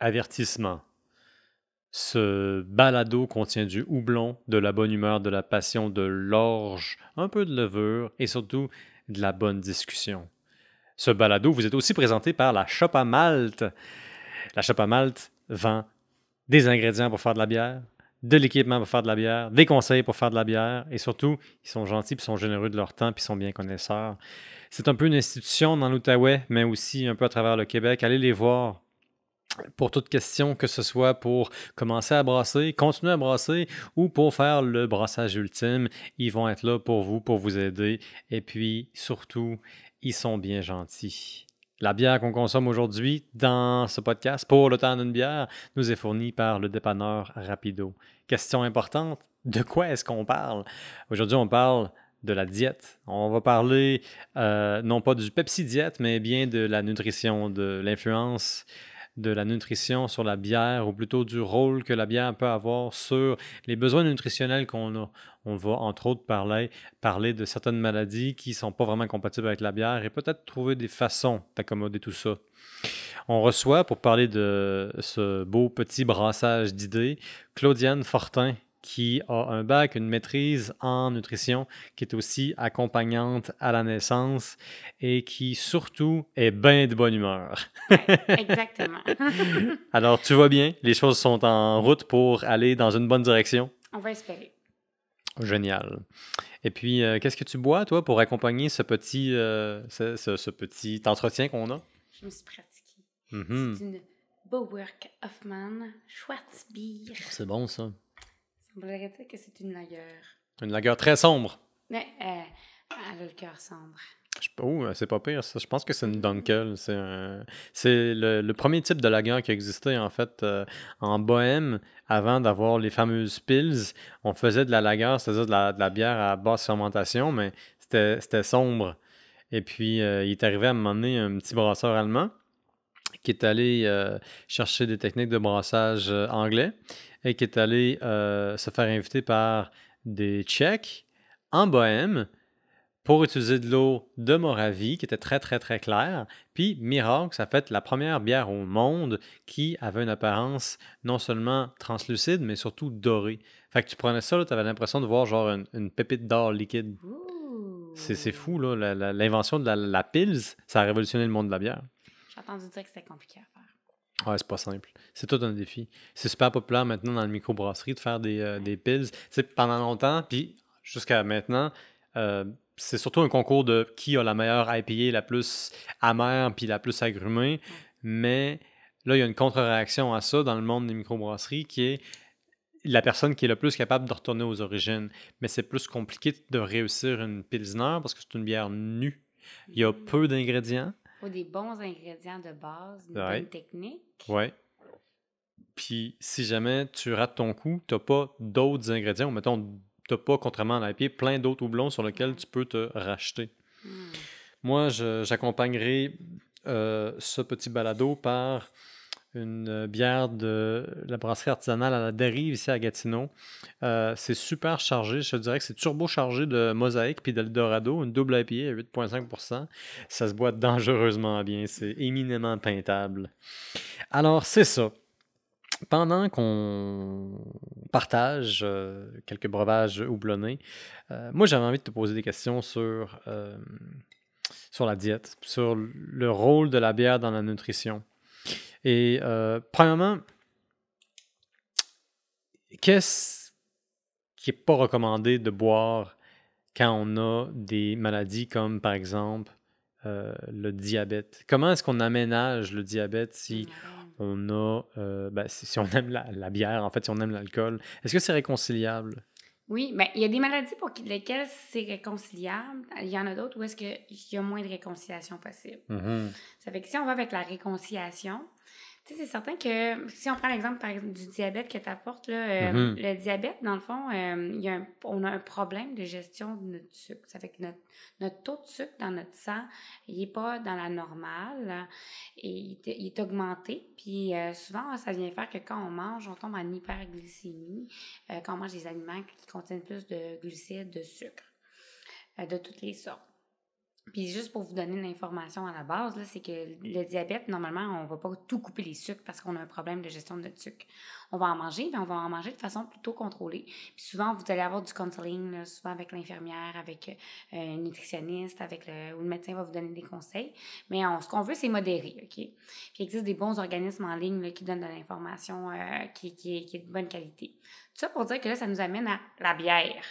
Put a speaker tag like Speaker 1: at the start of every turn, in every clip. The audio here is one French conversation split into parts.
Speaker 1: Avertissement. Ce balado contient du houblon, de la bonne humeur, de la passion, de l'orge, un peu de levure et surtout de la bonne discussion. Ce balado vous est aussi présenté par la Shop à Malte. La Shop à Malte vend des ingrédients pour faire de la bière, de l'équipement pour faire de la bière, des conseils pour faire de la bière et surtout, ils sont gentils, puis sont généreux de leur temps, puis sont bien connaisseurs. C'est un peu une institution dans l'Outaouais, mais aussi un peu à travers le Québec. Allez les voir pour toute question, que ce soit pour commencer à brasser, continuer à brasser ou pour faire le brassage ultime. Ils vont être là pour vous aider. Et puis, surtout, ils sont bien gentils. La bière qu'on consomme aujourd'hui dans ce podcast pour le temps d'une bière nous est fournie par le dépanneur Rapido. Question importante, de quoi est-ce qu'on parle? Aujourd'hui, on parle de la diète. On va parler non pas du Pepsi diète, mais bien de la nutrition, de l'influence de la nutrition sur la bière, ou plutôt du rôle que la bière peut avoir sur les besoins nutritionnels qu'on a. On va entre autres parler de certaines maladies qui ne sont pas vraiment compatibles avec la bière et peut-être trouver des façons d'accommoder tout ça. On reçoit, pour parler de ce beau petit brassage d'idées, Claudiane Fortin, qui a un bac, une maîtrise en nutrition, qui est aussi accompagnante à la naissance et qui surtout est bien de bonne humeur.
Speaker 2: Ouais, exactement.
Speaker 1: Alors, tu vas bien? Les choses sont en route pour aller dans une bonne direction?
Speaker 2: On va espérer.
Speaker 1: Génial. Et puis, qu'est-ce que tu bois, toi, pour accompagner ce petit, ce petit entretien qu'on a?
Speaker 2: Je me suis pratiquée.
Speaker 1: Mhm.
Speaker 2: C'est une Bowerk Hoffman Schwarzbier.
Speaker 1: C'est bon, ça.
Speaker 2: Ça semblerait dire que c'est une lagueur.
Speaker 1: Une lagueur très sombre.
Speaker 2: Mais elle a le cœur sombre.
Speaker 1: Oh, c'est pas pire, ça. Je pense que c'est une Dunkel. C'est le premier type de lager qui existait, en fait, en Bohème, avant d'avoir les fameuses Pils. On faisait de la lager, c'est-à-dire de la bière à basse fermentation, mais c'était sombre. Et puis, il est arrivé à un moment donné un petit brasseur allemand qui est allé chercher des techniques de brassage anglais et qui est allé se faire inviter par des Tchèques en Bohème pour utiliser de l'eau de Moravie, qui était très, très, très claire. Puis, miracle, ça a fait la première bière au monde qui avait une apparence non seulement translucide, mais surtout dorée. Fait que tu prenais ça, tu avais l'impression de voir genre une pépite d'or liquide.
Speaker 2: Ouh!
Speaker 1: C'est fou, là. L'invention de la Pils, ça a révolutionné le monde de la bière.
Speaker 2: J'ai entendu dire que c'était compliqué à faire.
Speaker 1: Ouais, c'est pas simple. C'est tout un défi. C'est super populaire maintenant dans le microbrasserie de faire des Pils. Tu sais, pendant longtemps, puis jusqu'à maintenant, euh, c'est surtout un concours de qui a la meilleure IPA, la plus amère puis la plus agrumée.
Speaker 2: Ouais.
Speaker 1: Mais là, il y a une contre-réaction à ça dans le monde des microbrasseries qui est la personne qui est le plus capable de retourner aux origines. Mais c'est plus compliqué de réussir une Pilsner parce que c'est une bière nue. Il y a peu d'ingrédients.
Speaker 2: Il faut des bons ingrédients de base, une
Speaker 1: Ouais.
Speaker 2: bonne technique.
Speaker 1: Ouais. Puis, si jamais tu rates ton coup, tu n'as pas d'autres ingrédients, ou mettons, tu n'as pas, contrairement à l'IPA, plein d'autres houblons sur lesquels tu peux te racheter.
Speaker 2: Hmm.
Speaker 1: Moi, j'accompagnerai ce petit balado par une bière de la brasserie artisanale à la Dérive, ici à Gatineau. C'est super chargé, je te dirais que c'est turbo chargé de Mosaïque puis d'Eldorado, une double IPA à 8,5%. Ça se boit dangereusement bien, c'est éminemment peintable. Alors, c'est ça. Pendant qu'on partage quelques breuvages houblonnés, moi j'avais envie de te poser des questions sur la diète, sur le rôle de la bière dans la nutrition. Et premièrement, qu'est-ce qui n'est pas recommandé de boire quand on a des maladies comme par exemple le diabète? Comment est-ce qu'on aménage le diabète si on a, si on aime la bière, en fait, si on aime l'alcool? Est-ce que c'est réconciliable?
Speaker 2: Oui, bien, il y a des maladies pour lesquelles c'est réconciliable. Il y en a d'autres où est-ce qu'il y a moins de réconciliation possible.
Speaker 1: Mhm.
Speaker 2: Ça fait que si on va avec la réconciliation, tu sais, c'est certain que si on prend l'exemple par exemple du diabète que tu apportes, là,
Speaker 1: Mhm.
Speaker 2: le diabète, dans le fond, on a un problème de gestion de notre sucre. Ça fait que notre taux de sucre dans notre sang, il n'est pas dans la normale et il est augmenté. Puis souvent, ça vient faire que quand on mange, on tombe en hyperglycémie, quand on mange des aliments qui contiennent plus de glucides, de sucre, de toutes les sortes. Puis juste pour vous donner l'information à la base, là, c'est que le diabète, normalement, on ne va pas tout couper les sucres parce qu'on a un problème de gestion de notre sucre. On va en manger, mais on va en manger de façon plutôt contrôlée. Puis souvent, vous allez avoir du counseling, là, souvent avec l'infirmière, avec un nutritionniste, ou le médecin va vous donner des conseils. Mais ce qu'on veut, c'est modérer, OK? Puis il existe des bons organismes en ligne là, qui donnent de l'information qui est de bonne qualité. Tout ça pour dire que là, ça nous amène à la bière.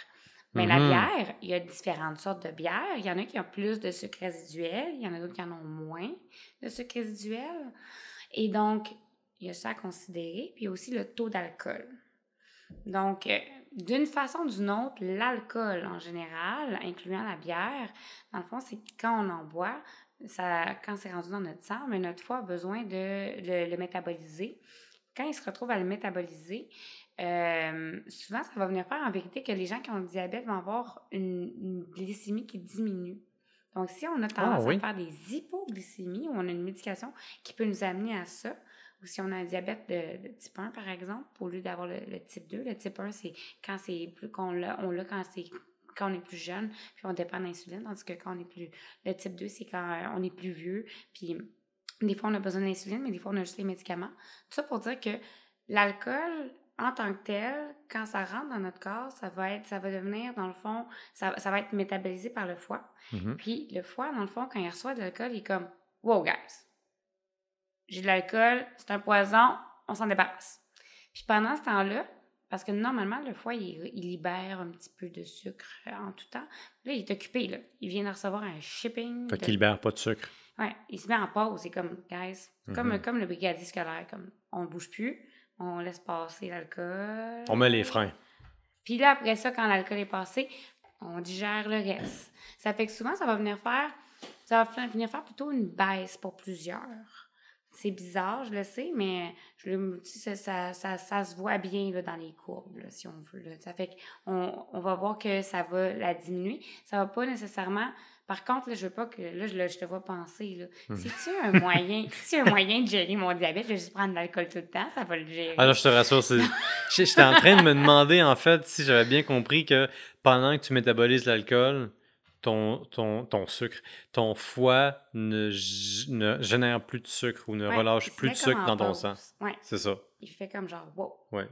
Speaker 2: Mais la bière, il y a différentes sortes de bières. Il y en a qui ont plus de sucre résiduel, il y en a d'autres qui en ont moins de sucre résiduel. Et donc, il y a ça à considérer. Puis il y a aussi le taux d'alcool. Donc, d'une façon ou d'une autre, l'alcool en général, incluant la bière, dans le fond, c'est que quand on en boit, quand c'est rendu dans notre sang, mais notre foie a besoin de le métaboliser. Quand il se retrouve à le métaboliser, souvent, ça va venir faire en vérité que les gens qui ont le diabète vont avoir une glycémie qui diminue. Donc, si on a tendance à faire des hypoglycémies ou on a une médication qui peut nous amener à ça, ou si on a un diabète de type 1, par exemple, au lieu d'avoir le type 2, le type 1, c'est quand c'est plus qu'on l'a quand on est plus jeune, puis on dépend d'insuline, tandis que quand on est plus... Le type 2, c'est quand on est plus vieux, puis des fois, on a besoin d'insuline, mais des fois, on a juste les médicaments. Tout ça pour dire que l'alcool, en tant que tel, quand ça rentre dans notre corps, ça va devenir, dans le fond, ça va être métabolisé par le foie. Puis le foie, dans le fond, quand il reçoit de l'alcool, il est comme « Wow, guys! J'ai de l'alcool, c'est un poison, on s'en débarrasse. » Puis pendant ce temps-là, parce que normalement, le foie, il libère un petit peu de sucre en tout temps. Là, il est occupé, là. Il vient de recevoir un shipping.
Speaker 1: Fait qu'il libère pas de sucre.
Speaker 2: Oui, il se met en pause. C'est comme, guys, comme le brigadier scolaire. Comme, on ne bouge plus, on laisse passer l'alcool.
Speaker 1: On met les freins.
Speaker 2: Puis là, après ça, quand l'alcool est passé, on digère le reste. Ça fait que souvent, ça va venir faire plutôt une baisse pour plusieurs. C'est bizarre, je le sais, mais ça se voit bien là, dans les courbes, là, si on veut. Là. Ça fait qu'on va voir que ça va la diminuer. Ça va pas nécessairement... Par contre, là, je veux pas que... Là, je te vois penser, là. Si tu as un moyen de gérer mon diabète, je vais juste prendre de l'alcool tout le temps, ça va le gérer.
Speaker 1: Ah là, je te rassure, j'étais en train de me demander, en fait, si j'avais bien compris que pendant que tu métabolises l'alcool, ton sucre, ton foie ne génère plus de sucre ou ne relâche plus de sucre dans ton sang.
Speaker 2: Ouais.
Speaker 1: C'est ça.
Speaker 2: Il fait comme genre, wow.
Speaker 1: Ouais.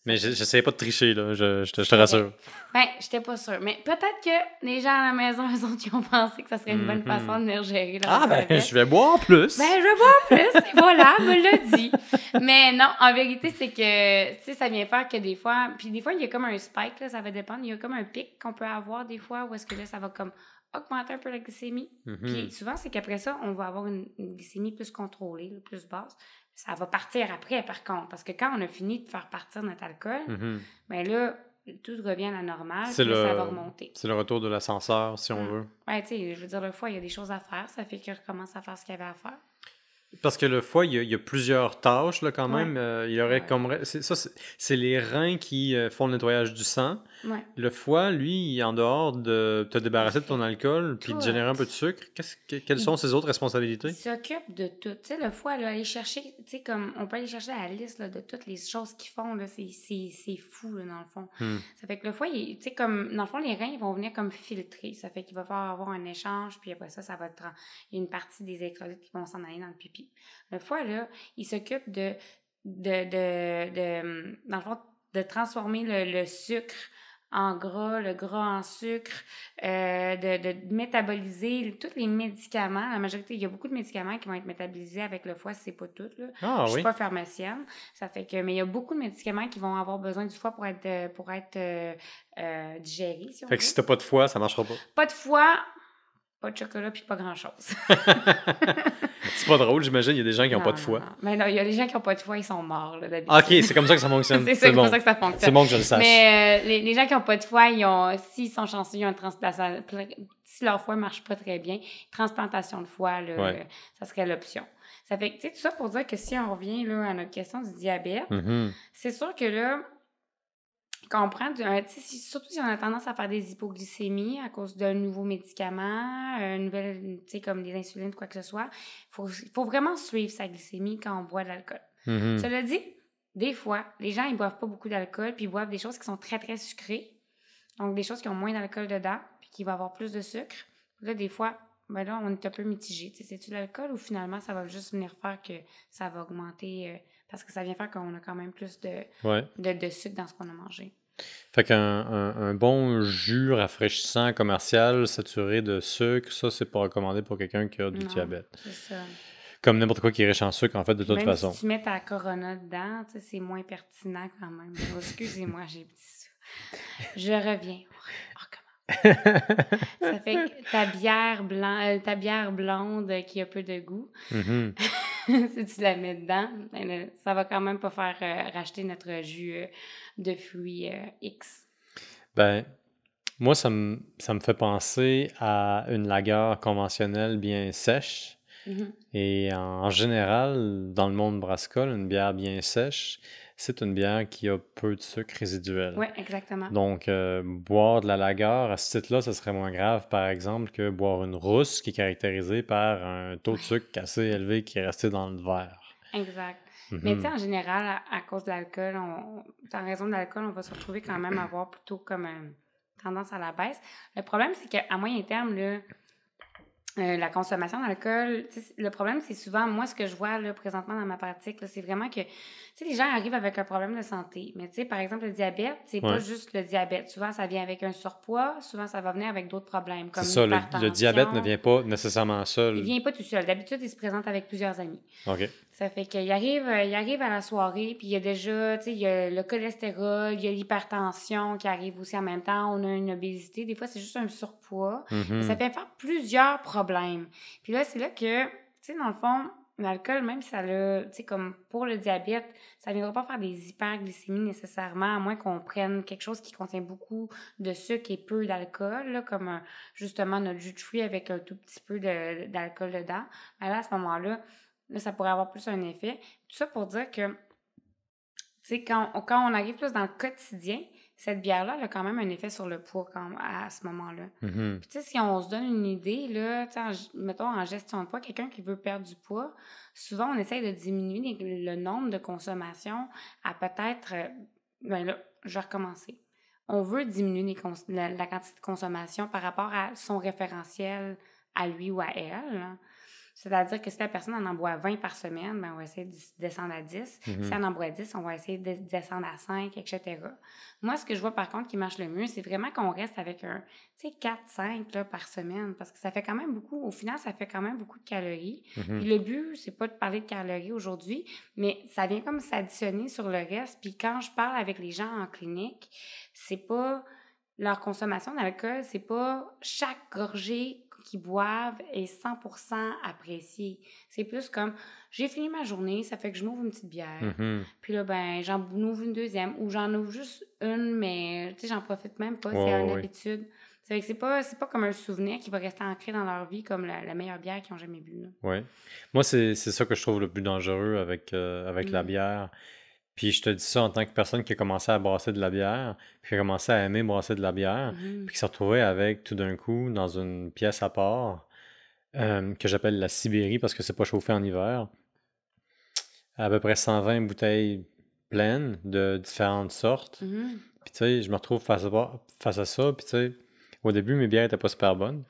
Speaker 1: Mais j'essayais pas de tricher, là, je te rassure.
Speaker 2: Ben, j'étais pas sûre. Mais peut-être que les gens à la maison, eux autres, ils ont pensé que ça serait une bonne façon de venir gérer leur diabète.
Speaker 1: Je vais boire plus.
Speaker 2: Ben, je vais boire plus. Et voilà, me l'a dit. Mais non, en vérité, c'est que, tu sais, ça vient faire que des fois... Puis des fois, il y a comme un spike, là, ça va dépendre. Il y a comme un pic qu'on peut avoir des fois où est-ce que là, ça va comme augmenter un peu la glycémie. Puis souvent, c'est qu'après ça, on va avoir une glycémie plus contrôlée, là, plus basse. Ça va partir après, par contre. Parce que quand on a fini de faire partir notre alcool, ben là, tout revient à la normale, puis là, ça va remonter.
Speaker 1: C'est le retour de l'ascenseur, si on veut.
Speaker 2: Oui, tu sais, je veux dire, le foie, il y a des choses à faire. Ça fait qu'il recommence à faire ce qu'il y avait à faire.
Speaker 1: Parce que le foie, il y a plusieurs tâches, là, quand même. Il y aurait comme... C'est les reins qui font le nettoyage du sang.
Speaker 2: Ouais.
Speaker 1: Le foie, lui, en dehors de te débarrasser de ton alcool puis de générer un peu de sucre, quelles sont ses autres responsabilités? Il
Speaker 2: s'occupe de tout. Tu sais, le foie, là, aller chercher... Tu sais, comme on peut aller chercher la liste là, de toutes les choses qu'ils font, là, c'est fou, là, dans le fond. Ça fait que le foie, tu sais, comme... Dans le fond, les reins, ils vont venir comme filtrer. Ça fait qu'il va falloir avoir un échange, puis après ça va être... Il y a une partie des électrolytes qui vont s'en aller dans le pipi. Le foie, là, il s'occupe dans le fond, de transformer le sucre en gras, le gras en sucre, de métaboliser tous les médicaments. La majorité, il y a beaucoup de médicaments qui vont être métabolisés avec le foie, c'est pas tout, là. Je suis pas pharmacienne. Ça fait que, mais il y a beaucoup de médicaments qui vont avoir besoin du foie pour être digérés, si on veut.
Speaker 1: Fait que si t'as pas de foie, ça marchera pas.
Speaker 2: Pas de foie, pas de chocolat, puis pas grand-chose.
Speaker 1: C'est pas drôle, j'imagine, il y a des gens qui n'ont pas de foie.
Speaker 2: Non. Mais non, il y a des gens qui n'ont pas de foie, ils sont morts, là, d'habitude.
Speaker 1: OK, c'est comme ça que ça fonctionne.
Speaker 2: C'est comme ça que ça fonctionne.
Speaker 1: C'est bon que je le sache.
Speaker 2: Mais les gens qui n'ont pas de foie, s'ils sont chanceux, ils ont une transplantation. Si leur foie ne marche pas très bien, transplantation de foie, là, ça serait l'option. Ça fait que, tu sais, tout ça pour dire que si on revient là, à notre question du diabète, c'est sûr que là, quand on prend surtout si on a tendance à faire des hypoglycémies à cause d'un nouveau médicament, tu sais, comme des insulines, quoi que ce soit, il faut vraiment suivre sa glycémie quand on boit de l'alcool. Cela dit, des fois, les gens, ils boivent pas beaucoup d'alcool, puis ils boivent des choses qui sont très, très sucrées. Donc, des choses qui ont moins d'alcool dedans, puis qui vont avoir plus de sucre. Là, des fois, Ben là, on est un peu mitigé. C'est-tu l'alcool ou finalement, ça va juste venir faire que ça va augmenter parce que ça vient faire qu'on a quand même plus
Speaker 1: Ouais.
Speaker 2: de sucre dans ce qu'on a mangé.
Speaker 1: Fait qu'un bon jus rafraîchissant commercial saturé de sucre, ça, c'est pas recommandé pour quelqu'un qui a du
Speaker 2: Non,
Speaker 1: diabète.
Speaker 2: c'est ça.
Speaker 1: Comme n'importe quoi qui est riche en sucre, en fait, de
Speaker 2: Puis
Speaker 1: toute
Speaker 2: même
Speaker 1: façon.
Speaker 2: si tu mets ta Corona dedans, c'est moins pertinent quand même. Oh, excusez-moi, j'ai dit ça. Je reviens. On recommence. Ça fait que ta bière blonde qui a peu de goût,
Speaker 1: Mhm.
Speaker 2: si tu la mets dedans, ben là, ça va quand même pas faire racheter notre jus de fruits X.
Speaker 1: Ben, moi, ça me fait penser à une lager conventionnelle bien sèche.
Speaker 2: Mhm.
Speaker 1: Et en général, dans le monde brassicole, une bière bien sèche, c'est une bière qui a peu de sucre résiduel.
Speaker 2: Oui, exactement.
Speaker 1: Donc, boire de la lager, à ce titre-là, ce serait moins grave, par exemple, que boire une rousse qui est caractérisée par un taux de sucre assez élevé qui est resté dans le verre.
Speaker 2: Exact. Mais tu sais,
Speaker 1: Mhm.
Speaker 2: en général, à cause de l'alcool, en raison de l'alcool, on va se retrouver quand même à avoir plutôt comme tendance à la baisse. Le problème, c'est qu'à moyen terme, là, la consommation d'alcool, tu sais, le problème, c'est souvent, moi, ce que je vois là, présentement dans ma pratique, là, c'est vraiment que, tu sais, les gens arrivent avec un problème de santé. Mais tu sais, par exemple, le diabète, c'est pas
Speaker 1: Ouais.
Speaker 2: juste le diabète. Souvent, ça vient avec un surpoids. Souvent, ça va venir avec d'autres problèmes,
Speaker 1: C'est
Speaker 2: comme
Speaker 1: ça, le diabète ne
Speaker 2: l'hypertension.
Speaker 1: vient pas nécessairement
Speaker 2: Il
Speaker 1: seul.
Speaker 2: vient pas tout seul. D'habitude, il se présente avec plusieurs amis.
Speaker 1: OK.
Speaker 2: Ça fait qu'il arrive à la soirée, puis il y a déjà, tu sais, il y a le cholestérol, il y a l'hypertension qui arrive aussi en même temps, on a une obésité, des fois c'est juste un surpoids, mais ça
Speaker 1: Mhm.
Speaker 2: fait faire plusieurs problèmes. Puis là, c'est là que, tu sais, dans le fond, l'alcool, même si ça l'a, tu sais, comme pour le diabète, ça ne viendra pas faire des hyperglycémies nécessairement, à moins qu'on prenne quelque chose qui contient beaucoup de sucre et peu d'alcool, là, comme justement notre jus de fruits avec un tout petit peu d'alcool dedans. Mais là, à ce moment-là, ça pourrait avoir plus un effet. Tout ça pour dire que, tu sais, quand on arrive plus dans le quotidien, cette bière-là, elle a quand même un effet sur le poids à ce moment-là.
Speaker 1: Mhm.
Speaker 2: Puis, tu sais, si on se donne une idée, là, tu sais, mettons en gestion de poids, quelqu'un qui veut perdre du poids, souvent, on essaye de diminuer le nombre de consommation à peut-être... ben là, je vais recommencer. On veut diminuer la quantité de consommation par rapport à son référentiel à lui ou à elle, hein. C'est-à-dire que si la personne en boit 20 par semaine, ben on va essayer de descendre à 10. Si
Speaker 1: Mhm.
Speaker 2: elle en boit 10, on va essayer de descendre à 5, etc. Moi, ce que je vois par contre qui marche le mieux, c'est vraiment qu'on reste avec un, tu sais, 4-5 là, par semaine, parce que ça fait quand même beaucoup, au final, ça fait quand même beaucoup de calories.
Speaker 1: Mhm.
Speaker 2: Puis le but, c'est pas de parler de calories aujourd'hui, mais ça vient comme s'additionner sur le reste. Puis quand je parle avec les gens en clinique, c'est pas leur consommation d'alcool, c'est pas chaque gorgée qu'ils boivent est 100% appréciée. C'est plus comme, j'ai fini ma journée, ça fait que je m'ouvre une petite bière.
Speaker 1: Mhm.
Speaker 2: Puis là, ben, j'en ouvre une deuxième ou j'en ouvre juste une, mais tu sais, j'en profite même pas. C'est
Speaker 1: Ouais,
Speaker 2: une
Speaker 1: ouais.
Speaker 2: habitude. Ça fait que c'est pas comme un souvenir qui va rester ancré dans leur vie comme la meilleure bière qu'ils ont jamais bu, là.
Speaker 1: Ouais. Moi, c'est ça que je trouve le plus dangereux avec la
Speaker 2: Mm.
Speaker 1: bière. Puis je te dis ça en tant que personne qui a commencé à brasser de la bière, puis qui a commencé à aimer brasser de la bière,
Speaker 2: Mhm.
Speaker 1: puis qui s'est retrouvé avec tout d'un coup dans une pièce à part que j'appelle la Sibérie parce que c'est pas chauffé en hiver, à peu près 120 bouteilles pleines de différentes sortes.
Speaker 2: Mhm.
Speaker 1: Puis tu sais, je me retrouve face à ça, puis tu sais, au début mes bières étaient pas super bonnes.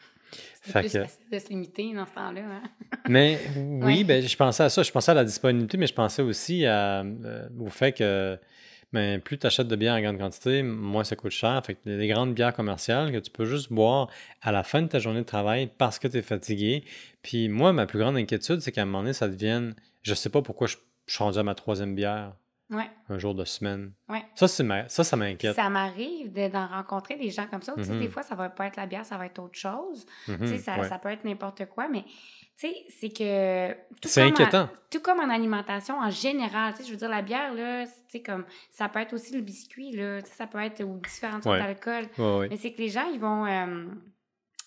Speaker 2: C'était
Speaker 1: Fait
Speaker 2: plus
Speaker 1: que
Speaker 2: facile de se limiter dans ce temps-là, hein?
Speaker 1: Mais
Speaker 2: Ouais.
Speaker 1: oui, ben, je pensais à ça. Je pensais à la disponibilité, mais je pensais aussi au fait que ben, plus tu achètes de bière en grande quantité, moins ça coûte cher. Fait que les grandes bières commerciales que tu peux juste boire à la fin de ta journée de travail parce que tu es fatigué. Puis moi, ma plus grande inquiétude, c'est qu'à un moment donné, ça devienne. Je sais pas pourquoi je suis rendu à ma troisième bière
Speaker 2: Ouais.
Speaker 1: un jour de semaine.
Speaker 2: Ouais.
Speaker 1: Ça
Speaker 2: Puis
Speaker 1: m'inquiète.
Speaker 2: ça m'arrive d'en rencontrer des gens comme ça. Tu sais, des
Speaker 1: Mhm,
Speaker 2: fois, ça va pas être la bière, ça va être autre chose. Tu sais,
Speaker 1: mhm, ouais.
Speaker 2: ça peut être n'importe quoi, mais tu sais, c'est que
Speaker 1: C'est inquiétant.
Speaker 2: tout comme en alimentation en général, tu sais, je veux dire, la bière, là, tu sais, comme, ça peut être aussi le biscuit, là, tu sais, ça peut être ou différentes sortes
Speaker 1: Ouais.
Speaker 2: d'alcool.
Speaker 1: Ouais, ouais.
Speaker 2: Mais c'est que les gens, ils vont...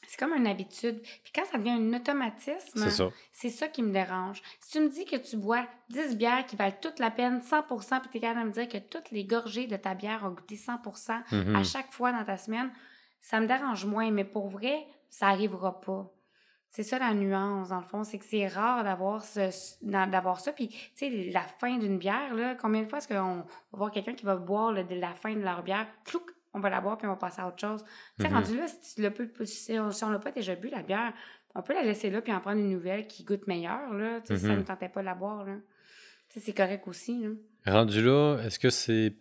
Speaker 2: c'est comme une habitude. Puis quand ça devient un automatisme,
Speaker 1: C'est ça.
Speaker 2: c'est ça qui me dérange. Si tu me dis que tu bois 10 bières qui valent toute la peine, 100%, puis tu es capable de me dire que toutes les gorgées de ta bière ont goûté 100% à
Speaker 1: Mhm,
Speaker 2: chaque fois dans ta semaine, ça me dérange moins. Mais pour vrai, ça arrivera pas. C'est ça la nuance, dans le fond, c'est que c'est rare d'avoir ça. Puis, tu sais, la fin d'une bière, là, combien de fois est-ce qu'on va voir quelqu'un qui va boire la fin de leur bière, clouc, on va la boire puis on va passer à autre chose. Tu sais,
Speaker 1: mhm.
Speaker 2: rendu là, si on l'a pas déjà bu, la bière, on peut la laisser là puis en prendre une nouvelle qui goûte meilleure, là. Tu sais, si ça ne tentait pas de la boire, là. Tu sais, c'est correct aussi, là.
Speaker 1: Rendu là, est-ce que c'est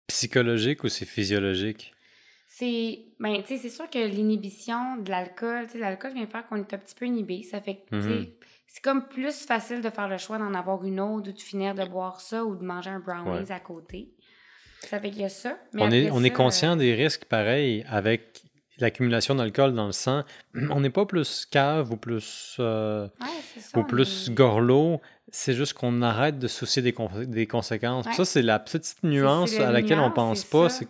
Speaker 1: psychologique ou c'est physiologique?
Speaker 2: Ben, tu sais, c'est sûr que l'inhibition de l'alcool, tu sais, l'alcool vient faire qu'on est un petit peu inhibé. Ça fait que, tu sais, c'est comme plus facile de faire le choix d'en avoir une autre ou de finir de boire ça ou de manger un brownies à côté. Ça fait qu'il y a ça. Mais
Speaker 1: on est conscient des risques, pareil, avec l'accumulation d'alcool dans le sang. On n'est pas plus cave ou plus,
Speaker 2: c'est ça,
Speaker 1: gorlot. C'est juste qu'on arrête de se soucier des conséquences.
Speaker 2: Ouais.
Speaker 1: Ça, c'est la petite nuance à laquelle on pense pas.
Speaker 2: C'est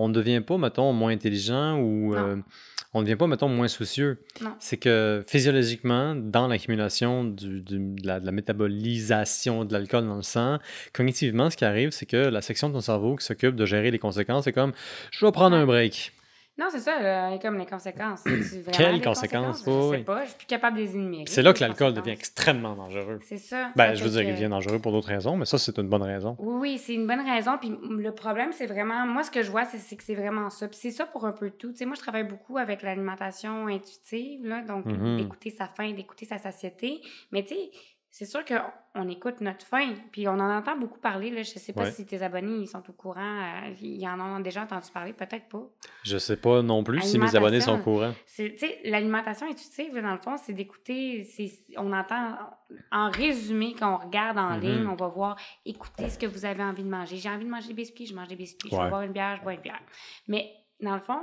Speaker 1: on ne devient pas, mettons, moins intelligent ou on ne devient pas, mettons, moins soucieux.
Speaker 2: Non.
Speaker 1: C'est que physiologiquement, dans l'accumulation de la métabolisation de l'alcool dans le sang, cognitivement, ce qui arrive, c'est que la section de ton cerveau qui s'occupe de gérer les conséquences, c'est comme « je vais prendre un break ».
Speaker 2: Non, c'est ça, là, comme les conséquences.
Speaker 1: Quelles conséquences?
Speaker 2: Je sais pas, je suis plus capable de les énumérer.
Speaker 1: C'est là que l'alcool devient extrêmement dangereux.
Speaker 2: C'est ça.
Speaker 1: Ben, je veux dire, il devient dangereux pour d'autres raisons, mais ça, c'est une bonne raison.
Speaker 2: Oui, c'est une bonne raison. Puis le problème, c'est vraiment... Moi, ce que je vois, c'est que c'est vraiment ça. Puis c'est ça pour un peu tout. Tu sais, moi, je travaille beaucoup avec l'alimentation intuitive, là, donc d'écouter sa faim, d'écouter sa satiété. Mais tu sais, c'est sûr qu'on écoute notre faim, puis on en entend beaucoup parler. Là. Je sais pas si tes abonnés ils sont au courant. Ils en ont déjà entendu parler, peut-être pas.
Speaker 1: Je sais pas non plus si mes abonnés sont au courant.
Speaker 2: Tu sais, l'alimentation intuitive, là, dans le fond, c'est d'écouter... On entend... En résumé, quand on regarde en ligne, on va voir, écoutez ce que vous avez envie de manger. J'ai envie de manger des biscuits, je mange des biscuits. Je veux boire une bière, je bois une bière. Mais, dans le fond...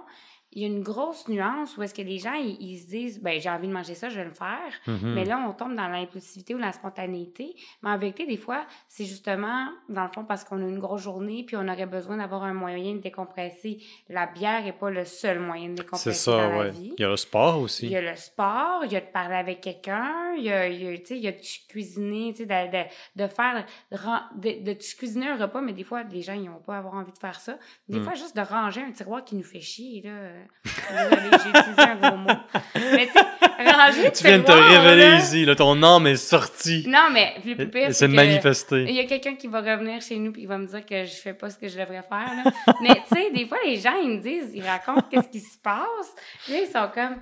Speaker 2: Il y a une grosse nuance où est-ce que les gens, ils se disent, ben j'ai envie de manger ça, je vais le faire. Mais là, on tombe dans l'impulsivité ou la spontanéité. Mais en vérité, des fois, c'est justement, dans le fond, parce qu'on a une grosse journée puis on aurait besoin d'avoir un moyen de décompresser. La bière n'est pas le seul moyen de décompresser dans la vie.
Speaker 1: Il y a le sport aussi.
Speaker 2: Il y a le sport, il y a de parler avec quelqu'un, il y a de cuisiner, tu sais, de cuisiner un repas, mais des fois, les gens, ils n'ont pas avoir envie de faire ça. Des fois, juste de ranger un tiroir qui nous fait chier, là. J'ai utilisé un gros mot. Mais tu sais, ranger
Speaker 1: tu viens de te révéler là, ici, là, ton âme est sortie.
Speaker 2: Non, mais le plus pire,
Speaker 1: c'est manifesté.
Speaker 2: Il y a quelqu'un qui va revenir chez nous puis il va me dire que je fais pas ce que je devrais faire. Là. Mais tu sais, des fois, les gens, ils me disent, ils racontent qu'est-ce qui se passe. Puis là, ils sont comme...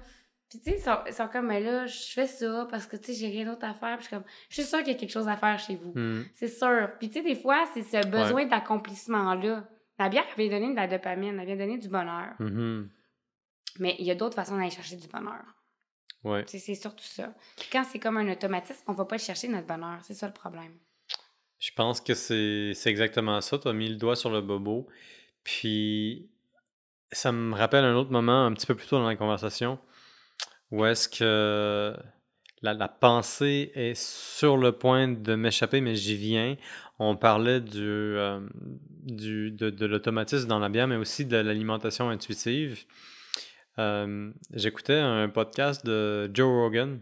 Speaker 2: Puis tu sais, ils sont comme, mais là, je fais ça parce que, tu sais, j'ai rien d'autre à faire. Puis je suis sûre qu'il y a quelque chose à faire chez vous. C'est sûr. Puis tu sais, des fois, c'est ce besoin d'accomplissement-là. La bière, elle vient donner de la dopamine, elle vient donner du bonheur. Mais il y a d'autres façons d'aller chercher du bonheur.
Speaker 1: Ouais.
Speaker 2: C'est surtout ça. Puis quand c'est comme un automatisme, on va pas le chercher, notre bonheur. C'est ça le problème.
Speaker 1: Je pense que c'est exactement ça. Tu as mis le doigt sur le bobo. Puis ça me rappelle un autre moment, un petit peu plus tôt dans la conversation, où est-ce que la pensée est sur le point de m'échapper, mais j'y viens. On parlait de l'automatisme dans la bière, mais aussi de l'alimentation intuitive. J'écoutais un podcast de Joe Rogan.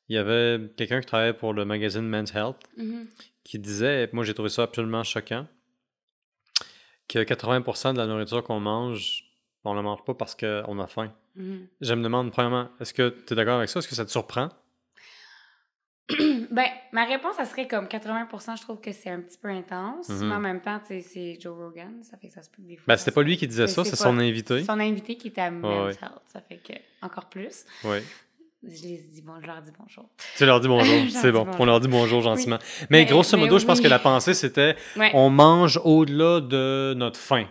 Speaker 1: Il y avait quelqu'un qui travaillait pour le magazine Men's Health qui disait, moi j'ai trouvé ça absolument choquant, que 80% de la nourriture qu'on mange, on ne la mange pas parce qu'on a faim. Je me demande, premièrement, est-ce que tu es d'accord avec ça? Est-ce que ça te surprend?
Speaker 2: Ben, ma réponse, ça serait comme 80%, je trouve que c'est un petit peu intense. Mais en même temps, c'est Joe Rogan, ça fait que ça se peut des fois.
Speaker 1: Ben, c'était pas lui qui disait ça, c'est son invité.
Speaker 2: Son invité qui était à Men's Health, ça fait que encore plus.
Speaker 1: Oui.
Speaker 2: Je leur dis bonjour.
Speaker 1: Tu leur dis bonjour, c'est bon. Bonjour. On leur dit bonjour gentiment. Oui. Mais grosso modo, je pense que la pensée, c'était on mange au-delà de notre faim.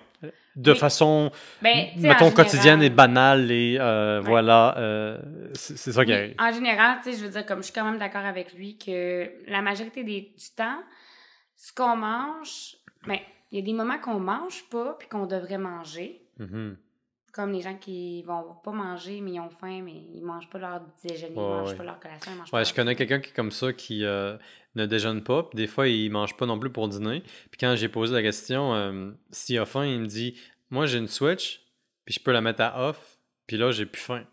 Speaker 1: De façon, mettons, quotidienne et banale. Et voilà, c'est ça qui arrive.
Speaker 2: En général, tu sais, je veux dire, comme je suis quand même d'accord avec lui que la majorité du temps, ce qu'on mange, il y a des moments qu'on mange pas puis qu'on devrait manger. Comme les gens qui vont pas manger, mais ils ont faim, mais ils mangent pas leur déjeuner, ils mangent pas leur collation, ils mangent pas.
Speaker 1: Je connais quelqu'un qui est comme ça, qui ne déjeune pas, puis des fois, il mange pas non plus pour dîner. Puis quand j'ai posé la question, s'il a faim, il me dit, moi, j'ai une Switch, puis je peux la mettre à off, puis là, j'ai plus faim.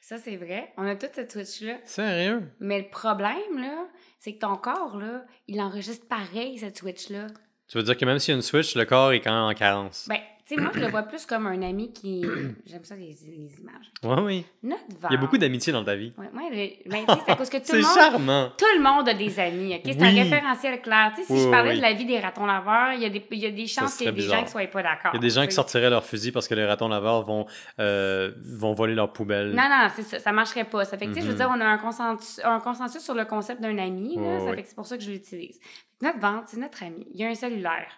Speaker 2: Ça, c'est vrai. On a toute cette Switch-là.
Speaker 1: Sérieux?
Speaker 2: Mais le problème, là, c'est que ton corps, là, il enregistre pareil, cette Switch-là.
Speaker 1: Tu veux dire que même s'il y a une Switch, le corps est quand même en carence?
Speaker 2: Ben, sais, moi, je le vois plus comme un ami qui... J'aime ça, les images.
Speaker 1: Oui, oui.
Speaker 2: Notre
Speaker 1: Il y a beaucoup d'amitié dans ta vie.
Speaker 2: Ouais, moi, ben, tu sais, c'est parce que
Speaker 1: C'est charmant.
Speaker 2: tout le monde a des amis, OK? C'est un
Speaker 1: Oui.
Speaker 2: référentiel clair. Tu sais, si
Speaker 1: Oui,
Speaker 2: je parlais
Speaker 1: oui.
Speaker 2: de la vie des ratons laveurs, il y a des
Speaker 1: Ça
Speaker 2: chances qu'il y ait
Speaker 1: serait
Speaker 2: des gens
Speaker 1: bizarre.
Speaker 2: qui soient pas d'accord.
Speaker 1: Il y a des gens
Speaker 2: tu
Speaker 1: qui
Speaker 2: sais.
Speaker 1: sortiraient leur fusil parce que les ratons laveurs vont voler leur poubelle.
Speaker 2: Non, c'est ça. Ça marcherait pas. Ça fait que, tu sais, je veux
Speaker 1: Mhm.
Speaker 2: dire, on a un consensus sur le concept d'un ami, là.
Speaker 1: Oui,
Speaker 2: Ça
Speaker 1: oui.
Speaker 2: fait que c'est pour ça que je l'utilise. Notre vente, c'est notre ami. Il y a un cellulaire.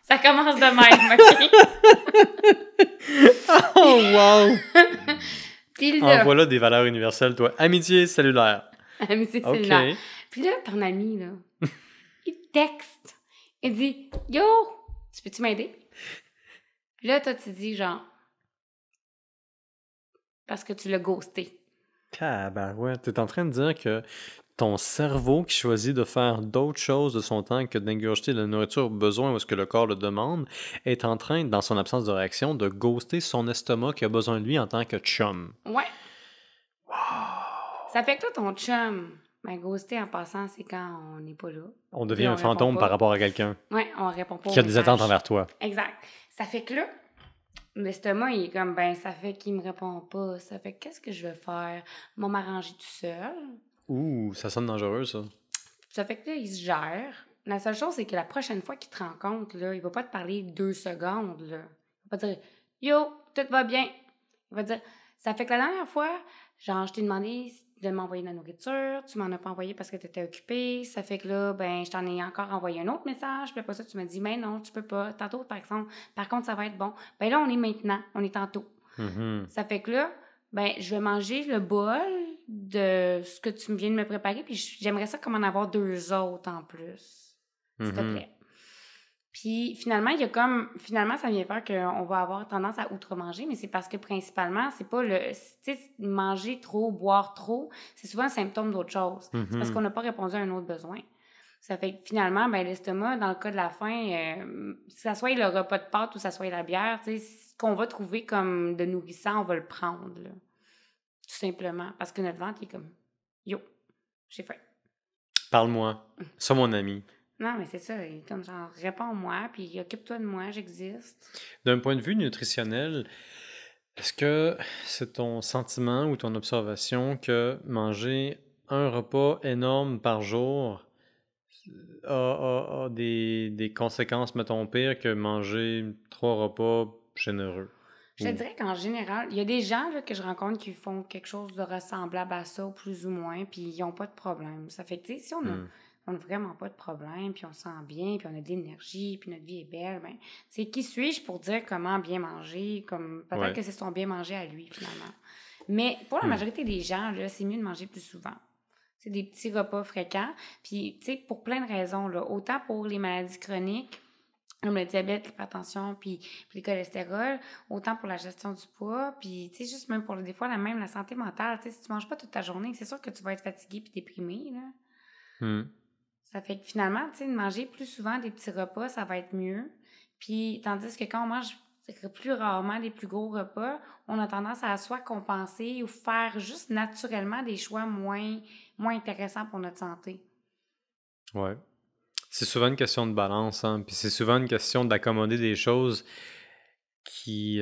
Speaker 2: Ça commence de même, OK?
Speaker 1: Oh, wow!
Speaker 2: Puis
Speaker 1: En
Speaker 2: là,
Speaker 1: voilà des valeurs universelles, toi. Amitié cellulaire.
Speaker 2: amitié
Speaker 1: OK.
Speaker 2: cellulaire. Puis là, ton ami, là, il te texte. Il dit « Yo, tu peux-tu m'aider? » Puis là, toi, tu dis genre « Parce que tu l'as ghosté. »
Speaker 1: Tabarouette. T'es en train de dire que ton cerveau qui choisit de faire d'autres choses de son temps que d'ingurgiter la nourriture au besoin ou ce que le corps le demande est en train, dans son absence de réaction, de ghoster son estomac qui a besoin de lui en tant que chum.
Speaker 2: Ouais. Ça fait que là, ton chum, ben, ghoster en passant, c'est quand on n'est pas là.
Speaker 1: On
Speaker 2: Puis
Speaker 1: devient un
Speaker 2: répond
Speaker 1: fantôme
Speaker 2: pas.
Speaker 1: par rapport à quelqu'un
Speaker 2: Ouais, on répond pas
Speaker 1: qui a
Speaker 2: aux
Speaker 1: des attentes
Speaker 2: messages.
Speaker 1: envers toi.
Speaker 2: Exact. Ça fait que là, l'estomac, il est comme, ben, ça fait qu'il me répond pas. Ça fait que qu'est-ce que je vais faire? Moi, m'arranger tout seul.
Speaker 1: Ouh, ça sonne dangereux, ça.
Speaker 2: Ça fait que là, il se gère. La seule chose, c'est que la prochaine fois qu'il te rencontre, là, il va pas te parler 2 secondes, là. Il va pas dire « Yo, tout va bien. » Il va dire « Ça fait que la dernière fois, genre, je t'ai demandé de m'envoyer de la nourriture, tu m'en as pas envoyé parce que tu étais occupée. Ça fait que là, ben, je t'en ai encore envoyé un autre message. Puis après ça, tu m'as dit « Mais non, tu peux pas. Tantôt, par contre, ça va être bon. » Ben là, on est maintenant. On est tantôt.
Speaker 1: Mhm.
Speaker 2: Ça fait que là, ben, je vais manger le bol de ce que tu viens de me préparer, puis j'aimerais ça comme en avoir 2 autres en plus, s'il te plaît. Puis finalement, ça vient faire qu'on va avoir tendance à outre-manger, mais c'est parce que principalement, c'est pas tu sais, manger trop, boire trop, c'est souvent un symptôme d'autre chose. C'est parce qu'on n'a pas répondu à un autre besoin. Ça fait que finalement, ben, l'estomac, dans le cas de la faim, que ça soit le repas de pâtes ou ça soit la bière, tu sais, ce qu'on va trouver comme de nourrissant, on va le prendre, là. Tout simplement. Parce que notre ventre, il est comme « Yo, j'ai faim. »
Speaker 1: Parle-moi. Sois mon ami.
Speaker 2: Non, mais c'est ça. Il est comme genre « Réponds-moi, puis occupe-toi de moi, j'existe. »
Speaker 1: D'un point de vue nutritionnel, est-ce que c'est ton sentiment ou ton observation que manger un repas énorme par jour a des conséquences, mettons, pires que manger 3 repas généreux?
Speaker 2: Je te dirais qu'en général, il y a des gens là, que je rencontre qui font quelque chose de ressemblable à ça, plus ou moins, puis ils n'ont pas de problème. Ça fait que, tu sais, si on n'a vraiment pas de problème, puis on se sent bien, puis on a de l'énergie, puis notre vie est belle, ben, c'est qui suis-je pour dire comment bien manger, comme peut-être que c'est son bien manger à lui, finalement. Mais pour la majorité des gens, là, c'est mieux de manger plus souvent. C'est des petits repas fréquents, puis, tu sais, pour plein de raisons, là, autant pour les maladies chroniques, comme le diabète, l'hypertension, puis le cholestérol, autant pour la gestion du poids, puis tu sais, juste même pour des fois, la santé mentale, tu sais, si tu manges pas toute ta journée, c'est sûr que tu vas être fatigué puis déprimé, là. Ça fait que finalement, tu sais, de manger plus souvent des petits repas, ça va être mieux. Puis, tandis que quand on mange plus rarement des plus gros repas, on a tendance à soit compenser ou faire juste naturellement des choix moins intéressants pour notre santé.
Speaker 1: Ouais. C'est souvent une question de balance, hein? Puis c'est souvent une question d'accommoder des choses qui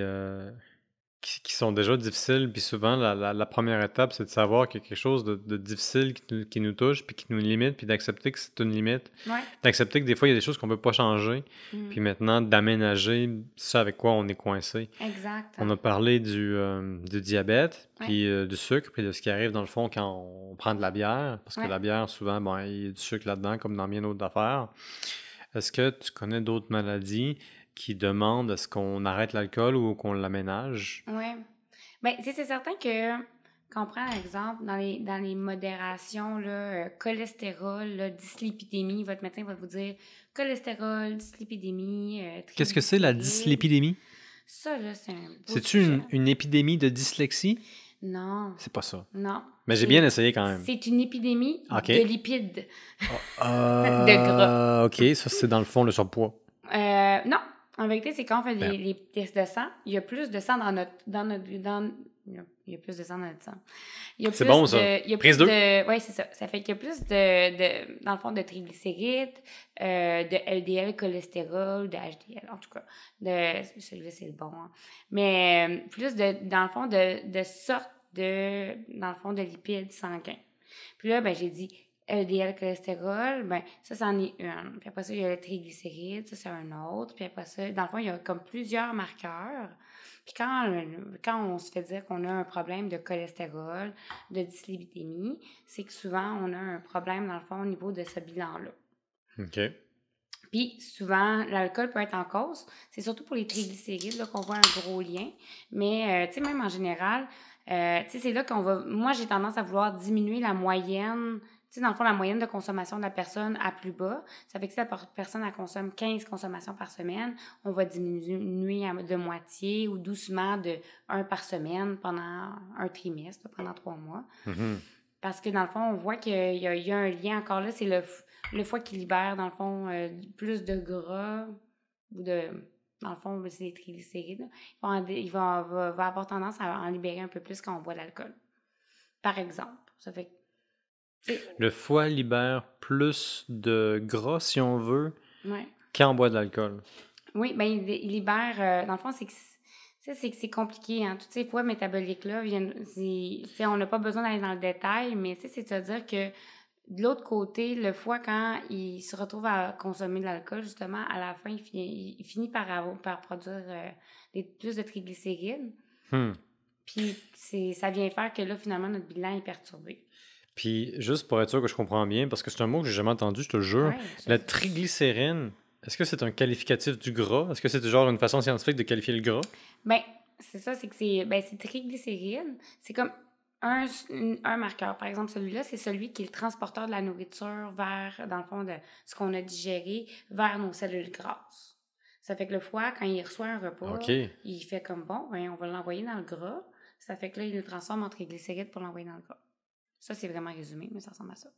Speaker 1: sont déjà difficiles. Puis souvent, la première étape, c'est de savoir qu'il y a quelque chose de difficile qui nous touche, puis qui nous limite, puis d'accepter que c'est une limite.
Speaker 2: Ouais.
Speaker 1: D'accepter que des fois, il y a des choses qu'on ne peut pas changer. Puis maintenant, d'aménager ça avec quoi on est coincé.
Speaker 2: Exact.
Speaker 1: On a parlé du diabète, puis du sucre, puis de ce qui arrive dans le fond quand on prend de la bière. Parce que la bière, souvent, bon, il y a du sucre là-dedans, comme dans bien d'autres affaires. Est-ce que tu connais d'autres maladies qui demandent est-ce qu'on arrête l'alcool ou qu'on l'aménage?
Speaker 2: Oui. Bien, c'est certain que quand on prend l'exemple dans les modérations, là, cholestérol, là, dyslipidémie, votre médecin va vous dire cholestérol, dyslipidémie.
Speaker 1: Qu'est-ce que c'est la dyslipidémie?
Speaker 2: Ça, là, c'est un.
Speaker 1: C'est-tu une épidémie de dyslexie?
Speaker 2: Non.
Speaker 1: C'est pas ça.
Speaker 2: Non.
Speaker 1: Mais j'ai bien essayé quand même.
Speaker 2: C'est une épidémie de lipides.
Speaker 1: De gras. OK, ça, c'est dans le fond le surpoids.
Speaker 2: Non. En vérité, c'est quand on fait les tests de sang, il y a plus de sang il y Il y a plus de sang dans notre sang. Il y a
Speaker 1: C'est
Speaker 2: plus
Speaker 1: bon, ça.
Speaker 2: de, il y a
Speaker 1: Prise
Speaker 2: plus
Speaker 1: 2.
Speaker 2: de, ouais, c'est ça. Ça fait qu'il y a plus dans le fond, de triglycérides, de LDL cholestérol, de HDL, en tout cas. Celui-là, c'est le bon. Hein. Mais plus dans le fond, de sortes dans le fond, de lipides sanguins. Puis là, ben, j'ai dit LDL cholestérol, ben, ça, c'en est une. Puis après ça, il y a le triglycéride, ça, c'est un autre. Puis après ça, dans le fond, il y a comme plusieurs marqueurs. Puis quand on se fait dire qu'on a un problème de cholestérol, de dyslipidémie, c'est que souvent, on a un problème, dans le fond, au niveau de ce bilan-là.
Speaker 1: OK.
Speaker 2: Puis souvent, l'alcool peut être en cause. C'est surtout pour les triglycérides là, qu'on voit un gros lien. Mais, tu sais, même en général, tu sais, c'est là qu'on va... Moi, j'ai tendance à vouloir diminuer la moyenne... Tu sais, dans le fond, la moyenne de consommation de la personne à plus bas. Ça fait que si la personne, elle consomme 15 consommations par semaine, on va diminuer de moitié ou doucement de 1 par semaine pendant un trimestre, pendant 3 mois.
Speaker 1: Mhm.
Speaker 2: Parce que dans le fond, on voit qu'il y a un lien encore là, c'est le foie qui libère, dans le fond, plus de gras ou de... Dans le fond, c'est les triglycérides. Il va avoir tendance à en libérer un peu plus quand on boit de l'alcool. Par exemple. Ça fait
Speaker 1: Le foie libère plus de gras, si on veut,
Speaker 2: ouais.
Speaker 1: quand on boit de l'alcool.
Speaker 2: Oui, bien, il libère... dans le fond, c'est que c'est compliqué. Hein. Tous ces foies métaboliques-là, on n'a pas besoin d'aller dans le détail, mais c'est-à-dire que de l'autre côté, le foie, quand il se retrouve à consommer de l'alcool, justement, à la fin, il finit par produire plus de triglycérides. Puis ça vient faire que là, finalement, notre bilan est perturbé.
Speaker 1: Puis, juste pour être sûr que je comprends bien, parce que c'est un mot que j'ai jamais entendu, je te le jure,
Speaker 2: Ouais,
Speaker 1: la triglycérine, est-ce que c'est un qualificatif du gras? Est-ce que c'est genre une façon scientifique de qualifier le gras?
Speaker 2: Bien, c'est ça, c'est que c'est triglycéride. C'est comme un marqueur. Par exemple, celui-là, c'est celui qui est le transporteur de la nourriture vers, dans le fond, de ce qu'on a digéré vers nos cellules grasses. Ça fait que le foie, quand il reçoit un repas, il fait comme bon, ben, on va l'envoyer dans le gras. Ça fait que là, il le transforme en triglycérides pour l'envoyer dans le gras. Ça, c'est vraiment résumé, mais ça ressemble à ça.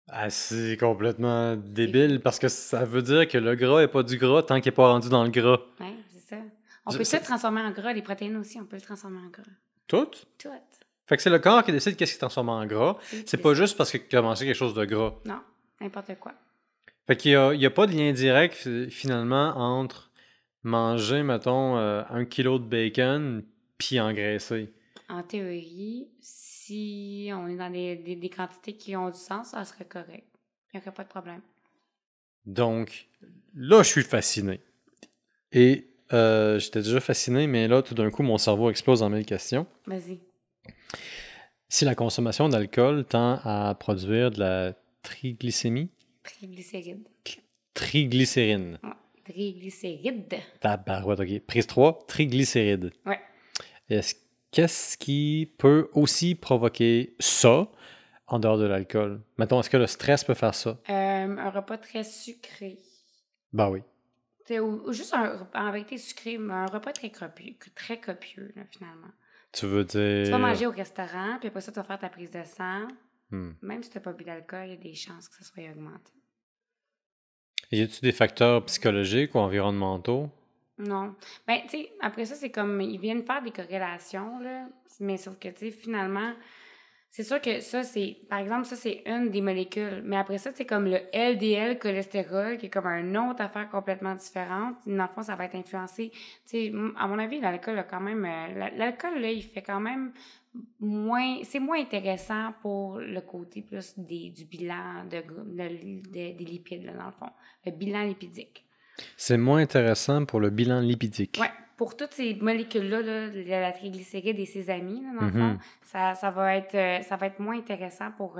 Speaker 1: Ah, c'est complètement débile parce que ça veut dire que le gras n'est pas du gras tant qu'il n'est pas rendu dans le gras.
Speaker 2: Oui, c'est ça. On peut tout transformer en gras. Les protéines aussi, on peut le transformer en gras.
Speaker 1: Tout?
Speaker 2: Tout.
Speaker 1: Fait que c'est le corps qui décide qu'est-ce qui transforme en gras. C'est pas juste parce qu'il a mangé quelque chose de gras.
Speaker 2: Non, n'importe quoi.
Speaker 1: Fait qu'il y a pas de lien direct, finalement, entre manger, mettons, 1 kilo de bacon puis engraisser.
Speaker 2: En théorie, si on est dans des quantités qui ont du sens, ça serait correct. Il n'y aurait pas de problème.
Speaker 1: Donc, là, je suis fasciné. Et j'étais déjà fasciné, mais là, tout d'un coup, mon cerveau explose en 1000 questions.
Speaker 2: Vas-y.
Speaker 1: Si la consommation d'alcool tend à produire de la triglycémie...
Speaker 2: Triglycéride.
Speaker 1: Triglycérine.
Speaker 2: Ouais. Triglycéride.
Speaker 1: Tabarouette, OK. Prise 3, triglycérides.
Speaker 2: Ouais.
Speaker 1: Qu'est-ce qui peut aussi provoquer ça en dehors de l'alcool? Mettons, est-ce que le stress peut faire ça?
Speaker 2: Un repas très sucré.
Speaker 1: Ben oui.
Speaker 2: Ou juste un repas en vérité sucré, mais un repas très copieux là, finalement.
Speaker 1: Tu veux dire...
Speaker 2: Tu vas manger au restaurant, puis après ça, tu vas faire ta prise de sang. Même si tu n'as pas bu d'alcool, il y a des chances que ça soit augmenté.
Speaker 1: Y a-t-il des facteurs psychologiques ou environnementaux?
Speaker 2: Non. Ben, tu sais, après ça, c'est comme, ils viennent faire des corrélations, là, mais sauf que, tu sais, finalement, c'est sûr que ça, par exemple, ça, c'est une des molécules, mais après ça, c'est comme le LDL cholestérol, qui est comme une autre affaire complètement différente. Dans le fond, ça va être influencé, tu sais, à mon avis, l'alcool a quand même, l'alcool, là, il fait quand même c'est moins intéressant pour le côté plus du bilan des lipides, là, dans le fond, le bilan lipidique.
Speaker 1: C'est moins intéressant pour le bilan lipidique.
Speaker 2: Oui, pour toutes ces molécules-là, là, la triglycéride et ses amis, là, dans le fond, ça va être moins intéressant pour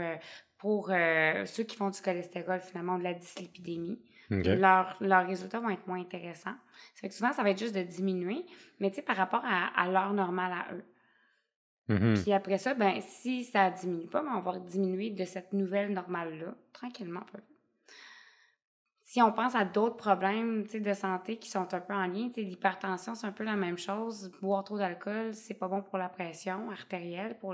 Speaker 2: ceux qui font du cholestérol, finalement, de la dyslipidémie. Okay. Leurs résultats vont être moins intéressants. Ça fait que souvent, ça va être juste de diminuer, mais tu sais, par rapport à l'heure normale à eux. Puis après ça, ben si ça diminue pas, ben, on va diminuer de cette nouvelle normale-là, tranquillement. Si on pense à d'autres problèmes de santé qui sont un peu en lien, l'hypertension, c'est un peu la même chose. Boire trop d'alcool, c'est pas bon pour la pression artérielle, pour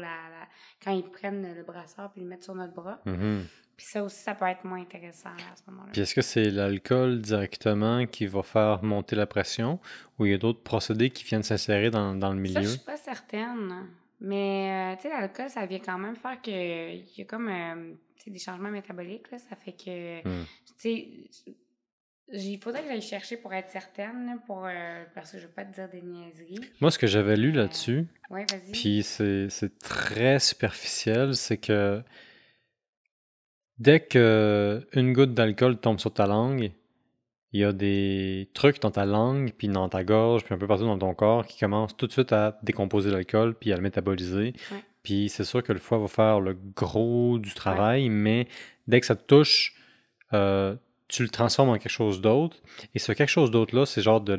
Speaker 2: quand ils prennent le brassard puis le mettent sur notre bras. Puis ça aussi, ça peut être moins intéressant à ce moment-là.
Speaker 1: Puis est-ce que c'est l'alcool directement qui va faire monter la pression ou il y a d'autres procédés qui viennent s'insérer dans le milieu?
Speaker 2: Ça, je suis pas certaine. Mais, tu sais, l'alcool, ça vient quand même faire que il y a comme, tu sais, des changements métaboliques, là. Ça fait que,
Speaker 1: Hmm.
Speaker 2: tu sais, il faudrait que j'aille chercher pour être certaine, là, parce que je veux pas te dire des niaiseries.
Speaker 1: Moi, ce que j'avais lu
Speaker 2: Mais,
Speaker 1: là-dessus,
Speaker 2: ouais, vas-y.
Speaker 1: puis c'est très superficiel, c'est que dès que une goutte d'alcool tombe sur ta langue, il y a des trucs dans ta langue, puis dans ta gorge, puis un peu partout dans ton corps qui commencent tout de suite à décomposer l'alcool, puis à le métaboliser.
Speaker 2: Ouais.
Speaker 1: Puis c'est sûr que le foie va faire le gros du
Speaker 2: Ouais.
Speaker 1: travail, mais dès que ça te touche, tu le transformes en quelque chose d'autre. Et ce quelque chose d'autre-là, c'est genre de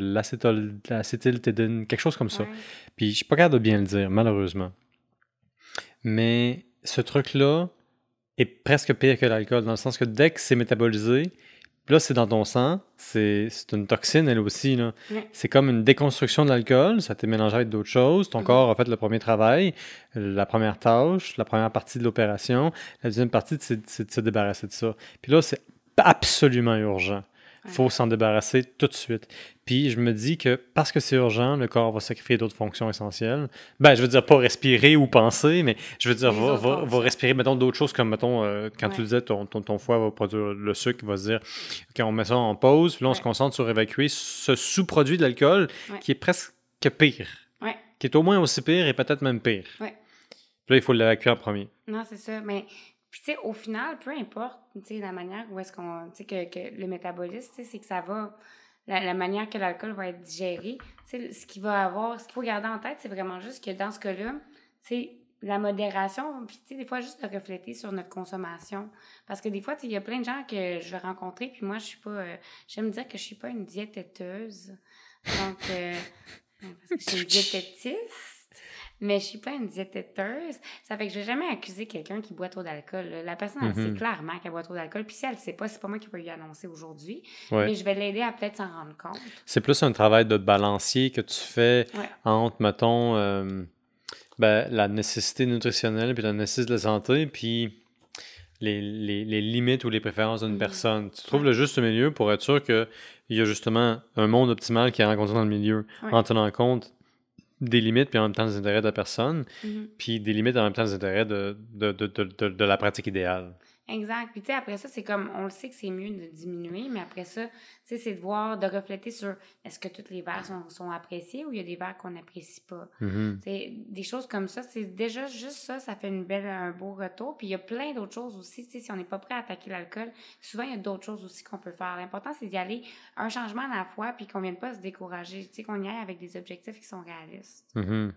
Speaker 1: l'acétyltédine, quelque chose comme ça.
Speaker 2: Ouais.
Speaker 1: Puis je suis pas capable de bien le dire, malheureusement. Mais ce truc-là est presque pire que l'alcool, dans le sens que dès que c'est métabolisé, puis là, c'est dans ton sang, c'est une toxine, elle aussi, là.
Speaker 2: Ouais.
Speaker 1: C'est comme une déconstruction de l'alcool, ça t'est mélangé avec d'autres choses. Ton corps a fait le premier travail, la première tâche, la première partie de l'opération. La deuxième partie, c'est de se débarrasser de ça. Puis là, c'est absolument urgent. Il faut s'en débarrasser tout de suite. Puis je me dis que parce que c'est urgent, le corps va sacrifier d'autres fonctions essentielles. Ben, je veux dire pas respirer ou penser, mais je veux dire
Speaker 2: Les autres
Speaker 1: va
Speaker 2: fonctions.
Speaker 1: respirer, mettons, d'autres choses comme, mettons, quand
Speaker 2: Ouais.
Speaker 1: tu disais ton foie va produire le sucre, il va se dire, OK, on met ça en pause, puis là, on se
Speaker 2: Ouais.
Speaker 1: concentre sur évacuer ce sous-produit de l'alcool
Speaker 2: Ouais.
Speaker 1: qui est presque pire,
Speaker 2: Ouais.
Speaker 1: qui est au moins aussi pire et peut-être même pire.
Speaker 2: Ouais.
Speaker 1: Puis là, il faut l'évacuer en premier.
Speaker 2: Non, c'est ça. Mais, puis, tu sais, au final, peu importe, tu sais, la manière où est-ce qu'on, tu sais, que le métabolisme, tu sais, c'est que ça va, la manière que l'alcool va être digéré, tu sais, ce qu'il faut garder en tête, c'est vraiment juste que dans ce cas-là, tu sais, la modération, puis, tu sais, des fois, juste de refléter sur notre consommation. Parce que des fois, tu sais, il y a plein de gens que je vais rencontrer, puis moi, je suis pas, j'aime dire que je suis pas une diététeuse. Donc, parce que je suis une diététiste. Mais je suis pas une diététeuse. Ça fait que je vais jamais accuser quelqu'un qui boit trop d'alcool. Là. La personne, elle sait clairement qu'elle boit trop d'alcool. Puis si elle le sait pas, c'est pas moi qui vais lui annoncer aujourd'hui.
Speaker 1: Ouais.
Speaker 2: Mais je vais l'aider à peut-être s'en rendre compte.
Speaker 1: C'est plus un travail de balancier que tu fais
Speaker 2: Ouais.
Speaker 1: entre, mettons, la nécessité nutritionnelle puis la nécessité de la santé, puis les limites ou les préférences d'une personne. Tu trouves le juste milieu pour être sûr qu'il y a justement un monde optimal qui est rencontré dans le milieu,
Speaker 2: Ouais.
Speaker 1: en tenant compte des limites puis en même temps des intérêts de la personne,
Speaker 2: Mhm.
Speaker 1: puis des limites en même temps des intérêts de la pratique idéale.
Speaker 2: Exact. Puis, tu sais, après ça, c'est comme, on le sait que c'est mieux de diminuer, mais après ça, tu sais, c'est de voir, de refléter sur est-ce que tous les verres sont appréciés ou il y a des verres qu'on n'apprécie pas.
Speaker 1: Mhm.
Speaker 2: Tu sais, des choses comme ça, c'est déjà juste ça, ça fait un beau retour. Puis, il y a plein d'autres choses aussi, tu sais, si on n'est pas prêt à attaquer l'alcool, souvent, il y a d'autres choses aussi qu'on peut faire. L'important, c'est d'y aller un changement à la fois, puis qu'on ne vienne pas se décourager, tu sais, qu'on y aille avec des objectifs qui sont réalistes.
Speaker 1: Mhm.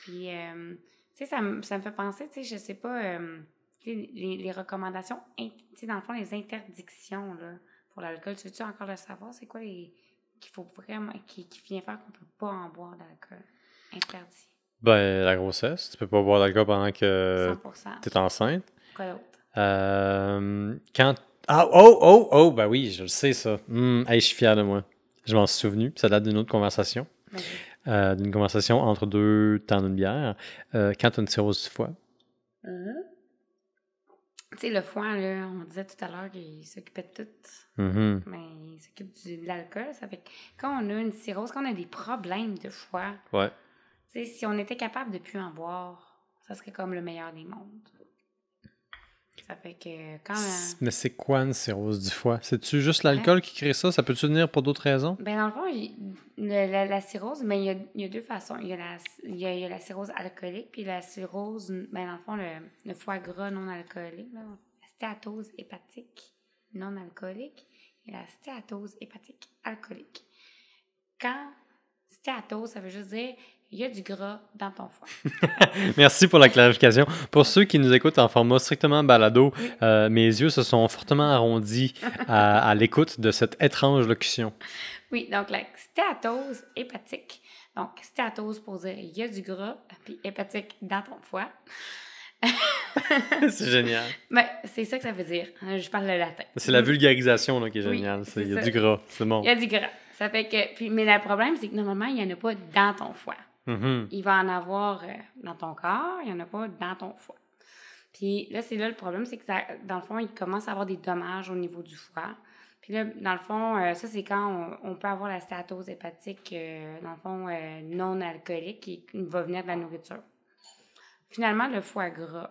Speaker 2: Puis, tu sais, ça me fait penser, tu sais, je sais pas, les recommandations, tu sais, dans le fond, les interdictions, là, pour l'alcool. Tu veux-tu encore le savoir? C'est quoi qu'il faut vraiment, qui vient faire qu'on peut pas en boire d'alcool? Interdit.
Speaker 1: Ben, la grossesse, tu peux pas boire d'alcool pendant que
Speaker 2: 100%.
Speaker 1: tu es enceinte.
Speaker 2: Quoi d'autre?
Speaker 1: Quand... Ah, ben oui, je le sais, ça. Hey, je suis fier de moi. Je m'en suis souvenu. Ça date d'une autre conversation.
Speaker 2: Vas-y.
Speaker 1: D'une conversation entre deux temps d'une bière. Quand tu as une cirrhose du foie.
Speaker 2: Tu sais, le foie, là, on disait tout à l'heure qu'il s'occupait de tout.
Speaker 1: Mhm.
Speaker 2: Mais il s'occupe de l'alcool. Ça fait que quand on a une cirrhose, quand on a des problèmes de foie,
Speaker 1: Ouais.
Speaker 2: tu sais, si on était capable de plus en boire, ça serait comme le meilleur des mondes. Ça fait que quand...
Speaker 1: Mais c'est quoi une cirrhose du foie? C'est-tu juste l'alcool qui crée ça? Ça peut-tu venir pour d'autres raisons?
Speaker 2: Ben dans le fond, la cirrhose, mais il y a deux façons. Il y a la cirrhose alcoolique, puis la cirrhose, ben dans le fond, le foie gras non alcoolique, là, la stéatose hépatique non alcoolique et la stéatose hépatique alcoolique. Quand stéatose, ça veut juste dire il y a du gras dans ton foie.
Speaker 1: Merci pour la clarification. Pour ceux qui nous écoutent en format strictement balado, mes yeux se sont fortement arrondis à l'écoute de cette étrange locution.
Speaker 2: Oui, donc la stéatose hépatique. Donc, stéatose pour dire il y a du gras, puis hépatique dans ton foie.
Speaker 1: C'est génial.
Speaker 2: Ben, c'est ça que ça veut dire. Je parle le latin.
Speaker 1: C'est la vulgarisation là, qui est géniale.
Speaker 2: Oui,
Speaker 1: Il y a
Speaker 2: ça.
Speaker 1: du gras, c'est bon.
Speaker 2: Il y a du gras. Ça fait que... mais le problème, c'est que normalement, il n'y en a pas dans ton foie.
Speaker 1: Mm-hmm.
Speaker 2: Il va en avoir dans ton corps, il n'y en a pas dans ton foie. Puis là, c'est là le problème, c'est que dans le fond, il commence à avoir des dommages au niveau du foie. Puis là, dans le fond, ça, c'est quand on peut avoir la stéatose hépatique, dans le fond, non alcoolique, qui va venir de la nourriture. finalement, le foie gras.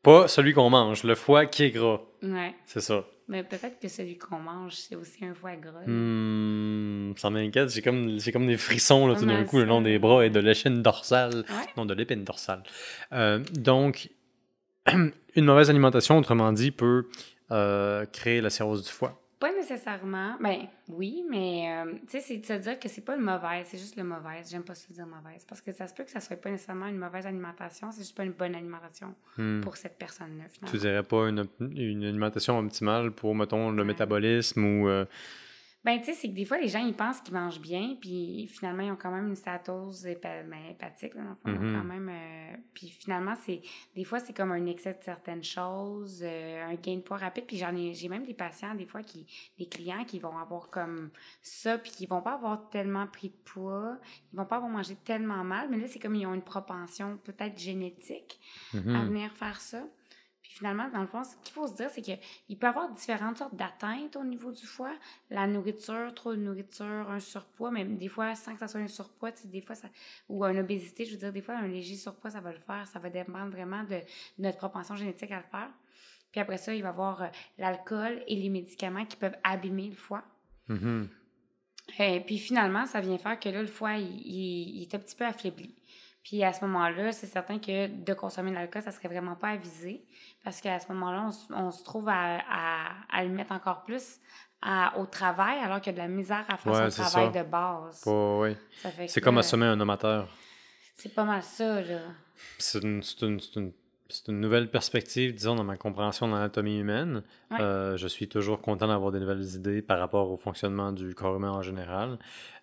Speaker 1: Pas celui qu'on mange, le foie qui est gras.
Speaker 2: Ouais.
Speaker 1: C'est ça.
Speaker 2: Mais peut-être que celui qu'on mange, c'est aussi un foie gras. Là.
Speaker 1: Ça m'inquiète. J'ai comme des frissons là,
Speaker 2: Pas
Speaker 1: tout d'un
Speaker 2: mal
Speaker 1: coup, le
Speaker 2: ça,
Speaker 1: long des
Speaker 2: là.
Speaker 1: bras et de l'échine dorsale.
Speaker 2: Ouais.
Speaker 1: Non, de l'épine dorsale. Donc, une mauvaise alimentation, autrement dit, peut créer la cirrhose du foie.
Speaker 2: Pas nécessairement. Ben oui, mais tu sais, c'est de se dire que c'est pas une mauvaise, c'est juste le mauvaise. J'aime pas se dire mauvaise. Parce que ça se peut que ça soit pas nécessairement une mauvaise alimentation, c'est juste pas une bonne alimentation pour cette personne-là, finalement.
Speaker 1: Tu dirais pas une alimentation optimale pour, mettons, le métabolisme ou...
Speaker 2: Ben, tu sais, c'est que des fois, les gens, ils pensent qu'ils mangent bien, puis finalement, ils ont quand même une stéatose hépatique, là, dans le fond, ils ont quand même... puis finalement, des fois, c'est comme un excès de certaines choses, un gain de poids rapide, puis j'ai même des patients, des fois, des clients qui vont avoir comme ça, puis qui vont pas avoir tellement pris de poids, ils vont pas avoir mangé tellement mal, mais là, c'est comme ils ont une propension peut-être génétique à venir faire ça. Puis finalement, dans le fond, ce qu'il faut se dire, c'est qu'il peut y avoir différentes sortes d'atteintes au niveau du foie. La nourriture, trop de nourriture, un surpoids, même des fois, sans que ça soit un surpoids, des fois, ou une obésité, je veux dire, des fois, un léger surpoids, ça va le faire. Ça va dépendre vraiment de notre propension génétique à le faire. Puis après ça, il va y avoir l'alcool et les médicaments qui peuvent abîmer le foie. Puis finalement, ça vient faire que là, le foie, il est un petit peu affaibli. Puis à ce moment-là, c'est certain que de consommer de l'alcool, ça serait vraiment pas avisé. Parce qu'à ce moment-là, on se trouve à le mettre encore plus au travail, alors qu'il y a de la misère à faire son travail de base.
Speaker 1: Oui. C'est comme assommer un amateur.
Speaker 2: C'est pas mal ça, là.
Speaker 1: C'est une nouvelle perspective, disons, dans ma compréhension de l'anatomie humaine.
Speaker 2: Ouais.
Speaker 1: Je suis toujours content d'avoir des nouvelles idées par rapport au fonctionnement du corps humain en général.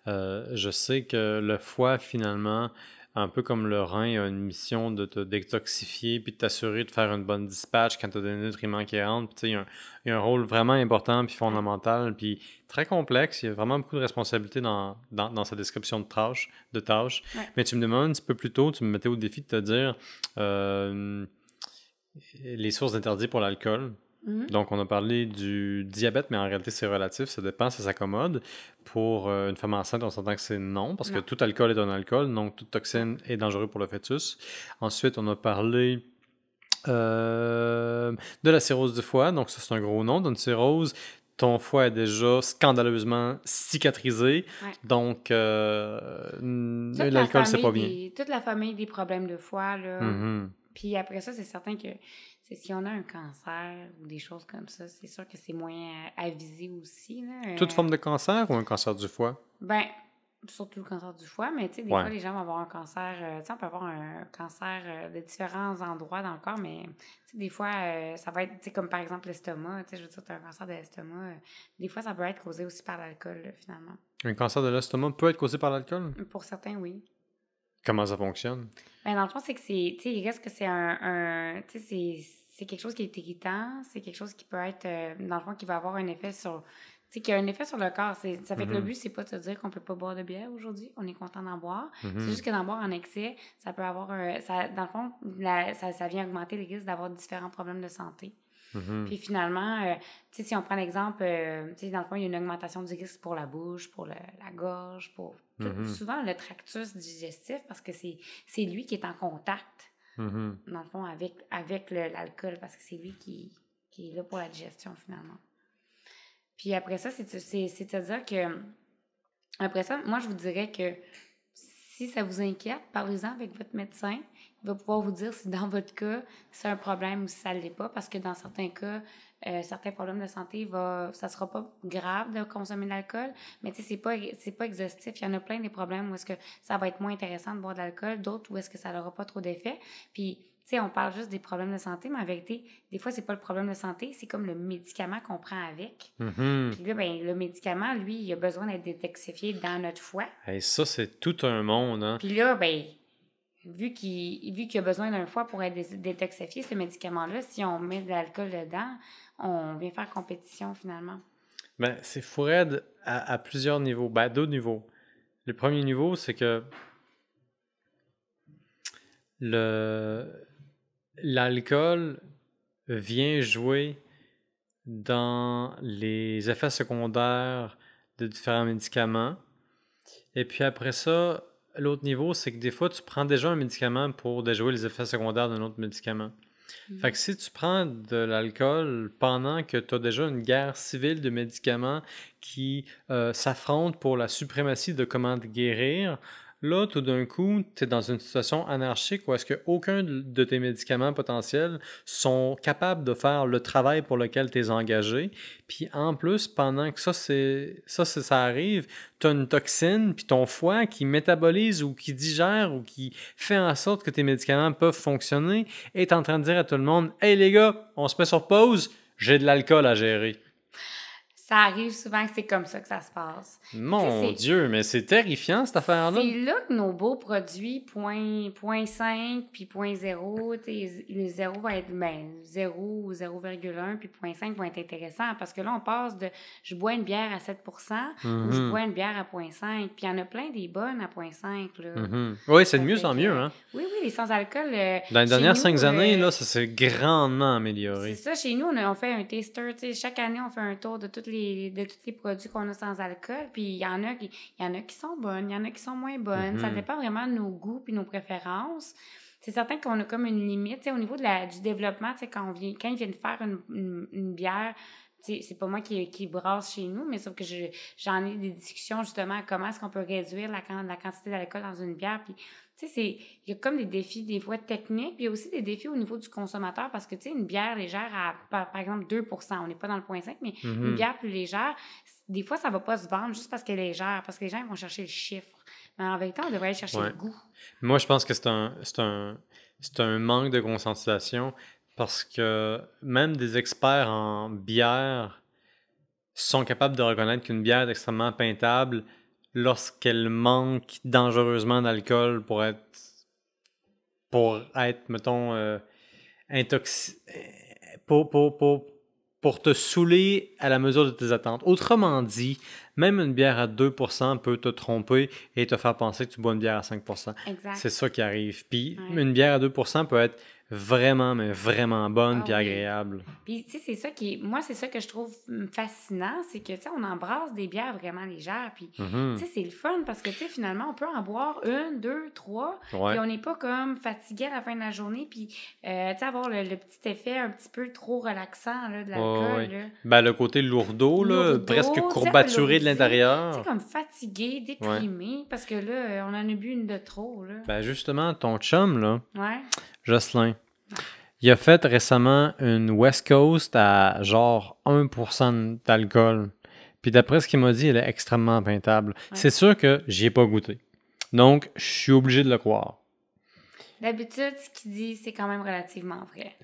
Speaker 1: Je sais que le foie, finalement, un peu comme le rein, a une mission de te détoxifier puis de t'assurer de faire une bonne dispatch quand tu as des nutriments qui rentrent. Puis, il y a un rôle vraiment important puis fondamental puis très complexe. Il y a vraiment beaucoup de responsabilités dans sa description de tâches.
Speaker 2: Ouais.
Speaker 1: Mais tu me demandes un petit peu plus tôt, tu me mettais au défi de te dire les sources d'interdits pour l'alcool. Donc, on a parlé du diabète, mais en réalité, c'est relatif. Ça dépend, ça s'accommode. Pour une femme enceinte, on s'entend que c'est non, parce que tout alcool est un alcool, donc toute toxine est dangereuse pour le fœtus. Ensuite, on a parlé de la cirrhose du foie. Donc, ça, c'est un gros nom d'une cirrhose. Ton foie est déjà scandaleusement cicatrisé.
Speaker 2: Ouais.
Speaker 1: Donc, l'alcool, c'est pas bien.
Speaker 2: Toute la famille des problèmes de foie, là. Puis après ça, c'est certain que si on a un cancer ou des choses comme ça, c'est sûr que c'est moins avisé aussi. Là.
Speaker 1: Toute forme de cancer ou un cancer du foie?
Speaker 2: Ben, surtout le cancer du foie, mais tu sais, des fois, les gens vont avoir un cancer, tu sais, on peut avoir un cancer de différents endroits dans le corps, mais tu sais, des fois, ça va être, tu sais, comme par exemple l'estomac, tu sais, je veux dire, tu as un cancer de l'estomac, des fois, ça peut être causé aussi par l'alcool, finalement.
Speaker 1: Un cancer de l'estomac peut être causé par l'alcool?
Speaker 2: Pour certains, oui.
Speaker 1: Comment ça fonctionne?
Speaker 2: Ben, dans le fond, c'est que c'est, tu sais, il reste que c'est tu sais, c'est quelque chose qui est irritant, c'est quelque chose qui peut être, dans le fond, qui va avoir un effet sur, tu sais, qui a un effet sur le corps. Ça fait que le but, c'est pas de se dire qu'on peut pas boire de bière aujourd'hui, on est content d'en boire. C'est juste que d'en boire en excès, ça peut avoir, dans le fond, ça vient augmenter les risques d'avoir différents problèmes de santé. Puis finalement, tu sais, si on prend l'exemple, tu sais, dans le fond, il y a une augmentation du risque pour la bouche, pour la gorge, pour souvent le tractus digestif, parce que c'est lui qui est en contact, dans le fond, avec l'alcool, parce que c'est lui qui est là pour la digestion, finalement. Puis après ça, c'est-à-dire que, après ça, moi, je vous dirais que si ça vous inquiète, parlez-en avec votre médecin. Il va pouvoir vous dire si dans votre cas, c'est un problème ou si ça ne l'est pas, parce que dans certains cas, certains problèmes de santé, ça sera pas grave de consommer de l'alcool, mais tu sais, c'est pas exhaustif. Il y en a plein des problèmes où est-ce que ça va être moins intéressant de boire de l'alcool, d'autres où est-ce que ça n'aura pas trop d'effet. Puis, tu sais, on parle juste des problèmes de santé, mais en vérité, des fois, c'est pas le problème de santé, c'est comme le médicament qu'on prend avec. Puis là, ben, le médicament, lui, il a besoin d'être détoxifié dans notre foie.
Speaker 1: Et ça, c'est tout un monde, hein?
Speaker 2: Puis là, ben, vu qu'il a besoin d'un foie pour être détoxifié, ce médicament-là, si on met de l'alcool dedans, on vient faire compétition, finalement.
Speaker 1: Ben, c'est fou raide à plusieurs niveaux. Ben, à deux niveaux. Le premier niveau, c'est que l'alcool vient jouer dans les effets secondaires de différents médicaments. Et puis après ça, l'autre niveau, c'est que des fois, tu prends déjà un médicament pour déjouer les effets secondaires d'un autre médicament. Fait que si tu prends de l'alcool pendant que tu as déjà une guerre civile de médicaments qui s'affrontent pour la suprématie de comment te guérir, là, tout d'un coup, tu es dans une situation anarchique où est-ce qu'aucun de tes médicaments potentiels sont capables de faire le travail pour lequel tu es engagé. Puis en plus, pendant que ça arrive, tu as une toxine, puis ton foie qui métabolise ou qui digère ou qui fait en sorte que tes médicaments peuvent fonctionner, est en train de dire à tout le monde: Hey les gars, on se met sur pause, j'ai de l'alcool à gérer.
Speaker 2: Ça arrive souvent que c'est comme ça que ça se passe.
Speaker 1: Mon Dieu, mais c'est terrifiant cette affaire-là.
Speaker 2: C'est là que nos beaux produits, 0.5 puis 0.0, le 0 va être 0 ou 0,1 puis 0.5 va être intéressant parce que là, on passe de je bois une bière à 7 ou je bois une bière à 0.5. Puis il y en a plein des bonnes à 0.5.
Speaker 1: Oui, c'est de mieux en mieux. Hein?
Speaker 2: Oui, les sans-alcool.
Speaker 1: Dans les dernières 5 années, là, ça s'est grandement amélioré.
Speaker 2: C'est ça, chez nous, on fait un taster. Chaque année, on fait un tour de tous les produits qu'on a sans alcool. Puis il y en a qui sont bonnes, il y en a qui sont moins bonnes. Ça dépend vraiment de nos goûts puis nos préférences. C'est certain qu'on a comme une limite. Au niveau du développement, quand ils viennent faire une bière, c'est pas moi qui brasse chez nous, mais sauf que j'en ai des discussions justement à comment est-ce qu'on peut réduire la quantité d'alcool dans une bière. Puis, il y a comme des défis des fois techniques, puis il y a aussi des défis au niveau du consommateur parce que, une bière légère à, par exemple, 2%, on n'est pas dans le 0.5, mais une bière plus légère, des fois, ça va pas se vendre juste parce qu'elle est légère, parce que les gens ils vont chercher le chiffre. Mais en vérité, on devrait aller chercher le goût.
Speaker 1: Moi, je pense que c'est un manque de conscientisation parce que même des experts en bière sont capables de reconnaître qu'une bière est extrêmement peintable lorsqu'elle manque dangereusement d'alcool pour être, mettons, pour te saouler à la mesure de tes attentes. Autrement dit, même une bière à 2% peut te tromper et te faire penser que tu bois une bière à 5%.
Speaker 2: Exact.
Speaker 1: C'est ça qui arrive. Puis une bière à 2% peut être vraiment, mais vraiment bonne puis agréable.
Speaker 2: Puis, c'est ça c'est ça que je trouve fascinant, c'est que, on embrasse des bières vraiment légères, puis, c'est le fun parce que, finalement, on peut en boire 1, 2, 3, puis on n'est pas comme fatigué à la fin de la journée, puis, avoir le petit effet un petit peu trop relaxant, là, de l'alcool, là.
Speaker 1: Ben, le côté lourdeau, là, presque courbaturé de l'intérieur.
Speaker 2: Tu sais, comme fatigué, déprimé, parce que là, on en a bu une de trop, là.
Speaker 1: Ben, justement, ton chum, là, Jocelyn, il a fait récemment une West Coast à genre 1% d'alcool. Puis d'après ce qu'il m'a dit, elle est extrêmement peintable. C'est sûr que j'y ai pas goûté. Donc, je suis obligé de le croire.
Speaker 2: D'habitude, ce qu'il dit, c'est quand même relativement vrai.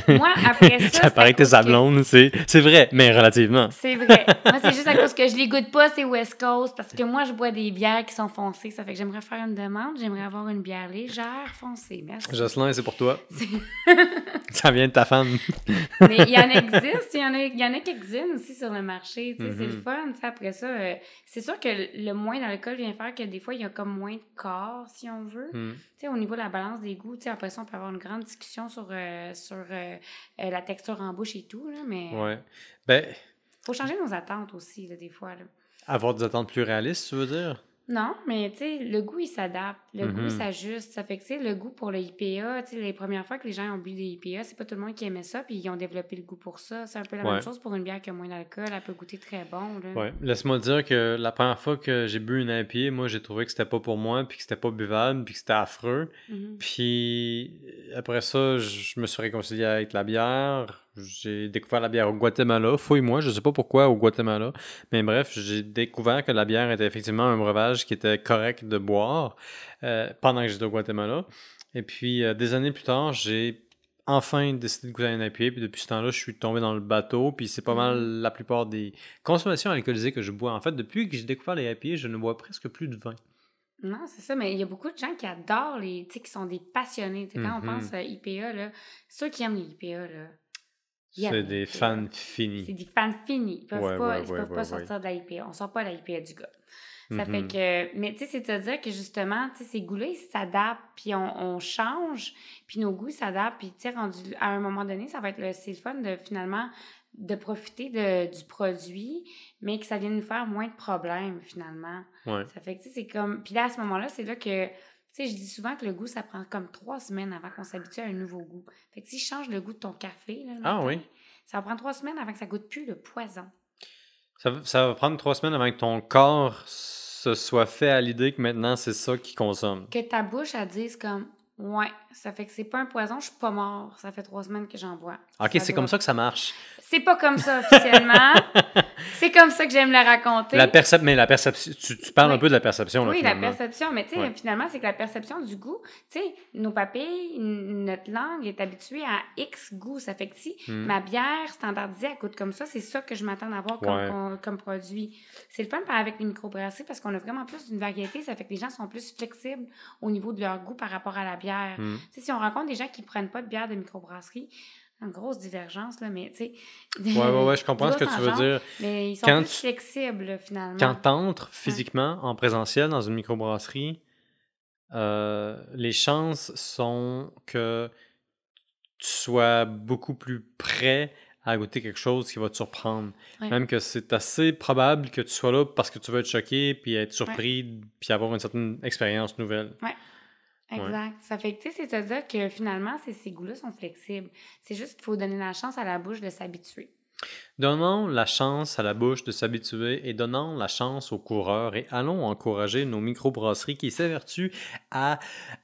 Speaker 2: Moi, après ça...
Speaker 1: Ça paraît que t'es sa blonde, c'est vrai, mais relativement.
Speaker 2: C'est vrai. Moi, c'est juste à cause que je les goûte pas, c'est West Coast, parce que moi, je bois des bières qui sont foncées. Ça fait que j'aimerais faire une demande. J'aimerais avoir une bière légère foncée. Merci.
Speaker 1: Jocelyn, c'est pour toi. Ça vient de ta femme.
Speaker 2: Mais il y en existe. Il y en a quelques-unes aussi sur le marché. C'est le fun. Après ça, c'est sûr que le moins d'alcool vient faire que des fois, il y a comme moins de corps, si on veut. Au niveau de la balance des goûts, après ça, on peut avoir une grande discussion sur la texture en bouche et tout, là, mais...
Speaker 1: Ouais. Ben...
Speaker 2: Faut changer nos attentes aussi, là, des fois, là.
Speaker 1: Avoir des attentes plus réalistes, tu veux dire?
Speaker 2: Non, mais tu sais, le goût, il s'adapte. Le goût, il s'ajuste. Ça fait que, tu sais, le goût pour le IPA, tu sais, les premières fois que les gens ont bu des IPA, c'est pas tout le monde qui aimait ça, puis ils ont développé le goût pour ça. C'est un peu la même chose pour une bière qui a moins d'alcool. Elle peut goûter très bon, là.
Speaker 1: Ouais. Laisse-moi dire que la première fois que j'ai bu une IPA, moi, j'ai trouvé que c'était pas pour moi, puis que c'était pas buvable, puis que c'était affreux. Puis après ça, je me suis réconcilié avec la bière. J'ai découvert la bière au Guatemala. Fouille-moi, je sais pas pourquoi au Guatemala. Mais bref, j'ai découvert que la bière était effectivement un breuvage qui était correct de boire pendant que j'étais au Guatemala. Et puis, des années plus tard, j'ai enfin décidé de goûter à une IPA. Puis depuis ce temps-là, je suis tombé dans le bateau. Puis c'est pas mal la plupart des consommations alcoolisées que je bois. En fait, depuis que j'ai découvert les IPA, je ne bois presque plus de vin.
Speaker 2: Non, c'est ça, mais il y a beaucoup de gens qui adorent tu sais, qui sont des passionnés. Quand on pense à IPA, là, ceux qui aiment les IPA, là,
Speaker 1: c'est des fans finis.
Speaker 2: C'est des fans finis. Ils peuvent pas sortir de la IPA. On sort pas de la IPA du gars. Ça fait que... Mais tu sais, c'est-à-dire que justement, tu sais, ces goûts-là, ils s'adaptent, puis on change, puis nos goûts s'adaptent, puis tu sais, rendu à un moment donné, ça va être c'est le fun de finalement de profiter du produit, mais que ça vienne nous faire moins de problèmes, finalement.
Speaker 1: Ouais.
Speaker 2: Ça fait que, tu sais, c'est comme... Puis là, à ce moment-là, c'est là que... Tu sais, je dis souvent que le goût, ça prend comme 3 semaines avant qu'on s'habitue à un nouveau goût. Fait que si je change le goût de ton café, là, le
Speaker 1: Ah
Speaker 2: matin,
Speaker 1: oui?
Speaker 2: ça va prendre 3 semaines avant que ça goûte plus le poison.
Speaker 1: Ça va prendre 3 semaines avant que ton corps se soit fait à l'idée que maintenant, c'est ça qu'il consomme.
Speaker 2: Que ta bouche, elle dise comme... Ouais, ça fait que c'est pas un poison, je suis pas mort. Ça fait 3 semaines que j'en bois.
Speaker 1: OK, c'est comme ça que ça marche.
Speaker 2: C'est pas comme ça officiellement. C'est comme ça que j'aime le raconter.
Speaker 1: Mais la perception, tu parles
Speaker 2: Oui.
Speaker 1: un peu de la perception, là,
Speaker 2: Oui, la
Speaker 1: finalement.
Speaker 2: perception. Mais tu sais,
Speaker 1: Ouais.
Speaker 2: finalement, c'est que la perception du goût, tu sais, nos papilles, notre langue est habituée à X goût. Ça fait que si ma bière standardisée, elle coûte comme ça, c'est ça que je m'attends d'avoir comme produit. C'est le fun avec les microbrasseries parce qu'on a vraiment plus d'une variété. Ça fait que les gens sont plus flexibles au niveau de leur goût par rapport à la bière. Tu sais, si on rencontre des gens qui prennent pas de bière de microbrasserie, une grosse divergence, là, mais tu sais...
Speaker 1: Ouais, je comprends ce que tu veux dire.
Speaker 2: Mais ils sont plus flexibles, là, finalement.
Speaker 1: Quand t'entres physiquement, en présentiel, dans une microbrasserie, les chances sont que tu sois beaucoup plus prêt à goûter quelque chose qui va te surprendre.
Speaker 2: Ouais.
Speaker 1: Même que c'est assez probable que tu sois là parce que tu veux être choqué, puis être surpris, puis avoir une certaine expérience nouvelle.
Speaker 2: Ouais. Exact. Ça fait que, tu sais, c'est-à-dire que finalement, ces goûts-là sont flexibles. C'est juste qu'il faut donner la chance à la bouche de s'habituer.
Speaker 1: Donnons la chance à la bouche de s'habituer et donnons la chance aux coureurs et allons encourager nos microbrasseries qui s'évertuent à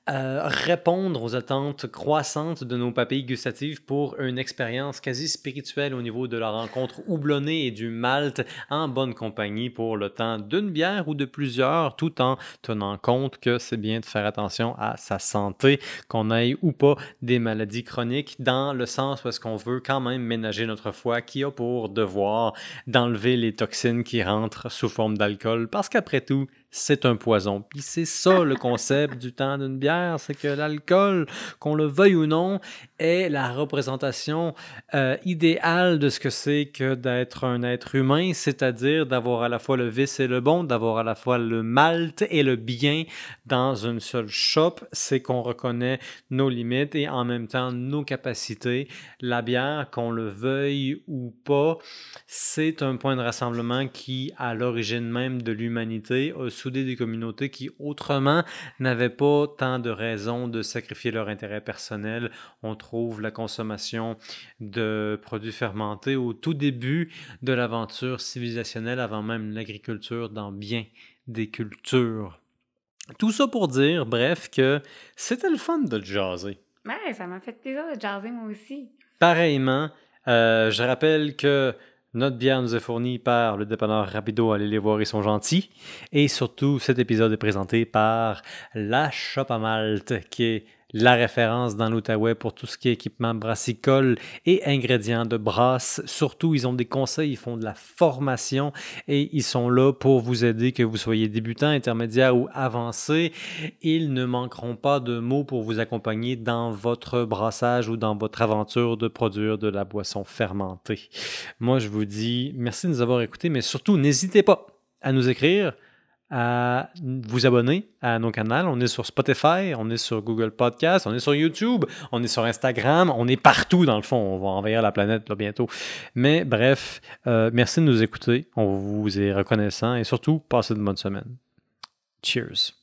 Speaker 1: répondre aux attentes croissantes de nos papilles gustatives pour une expérience quasi spirituelle au niveau de la rencontre houblonnée et du malt en bonne compagnie pour le temps d'une bière ou de plusieurs, tout en tenant compte que c'est bien de faire attention à sa santé, qu'on ait ou pas des maladies chroniques, dans le sens où est-ce qu'on veut quand même ménager notre foie qui a pour devoir d'enlever les toxines qui rentrent sous forme d'alcool, parce qu'après tout, c'est un poison. Puis c'est ça le concept du temps d'une bière, c'est que l'alcool, qu'on le veuille ou non, est la représentation idéale de ce que c'est que d'être un être humain, c'est-à-dire d'avoir à la fois le vice et le bon, d'avoir à la fois le malt et le bien dans une seule shop. C'est qu'on reconnaît nos limites et en même temps nos capacités. La bière, qu'on le veuille ou pas, c'est un point de rassemblement qui, à l'origine même de l'humanité, a soudé des communautés qui, autrement, n'avaient pas tant de raisons de sacrifier leur intérêt personnel. On trouve la consommation de produits fermentés au tout début de l'aventure civilisationnelle, avant même l'agriculture dans bien des cultures. Tout ça pour dire, bref, que c'était le fun de jaser.
Speaker 2: Ouais, ça m'a fait plaisir de jaser, moi aussi.
Speaker 1: Pareillement, je rappelle que notre bière nous est fournie par le dépanneur Rapido. Allez les voir, ils sont gentils. Et surtout, cet épisode est présenté par la Shop à Malte, qui est la référence dans l'Outaouais pour tout ce qui est équipement brassicole et ingrédients de brasse. Surtout, ils ont des conseils, ils font de la formation et ils sont là pour vous aider, que vous soyez débutant, intermédiaire ou avancé. Ils ne manqueront pas de mots pour vous accompagner dans votre brassage ou dans votre aventure de produire de la boisson fermentée. Moi, je vous dis merci de nous avoir écoutés, mais surtout, n'hésitez pas à nous écrire, à vous abonner à nos canaux. On est sur Spotify, on est sur Google Podcast, on est sur YouTube, on est sur Instagram, on est partout dans le fond. On va envahir la planète là, bientôt. Mais bref, merci de nous écouter. On vous est reconnaissant et surtout, passez une bonne semaine. Cheers!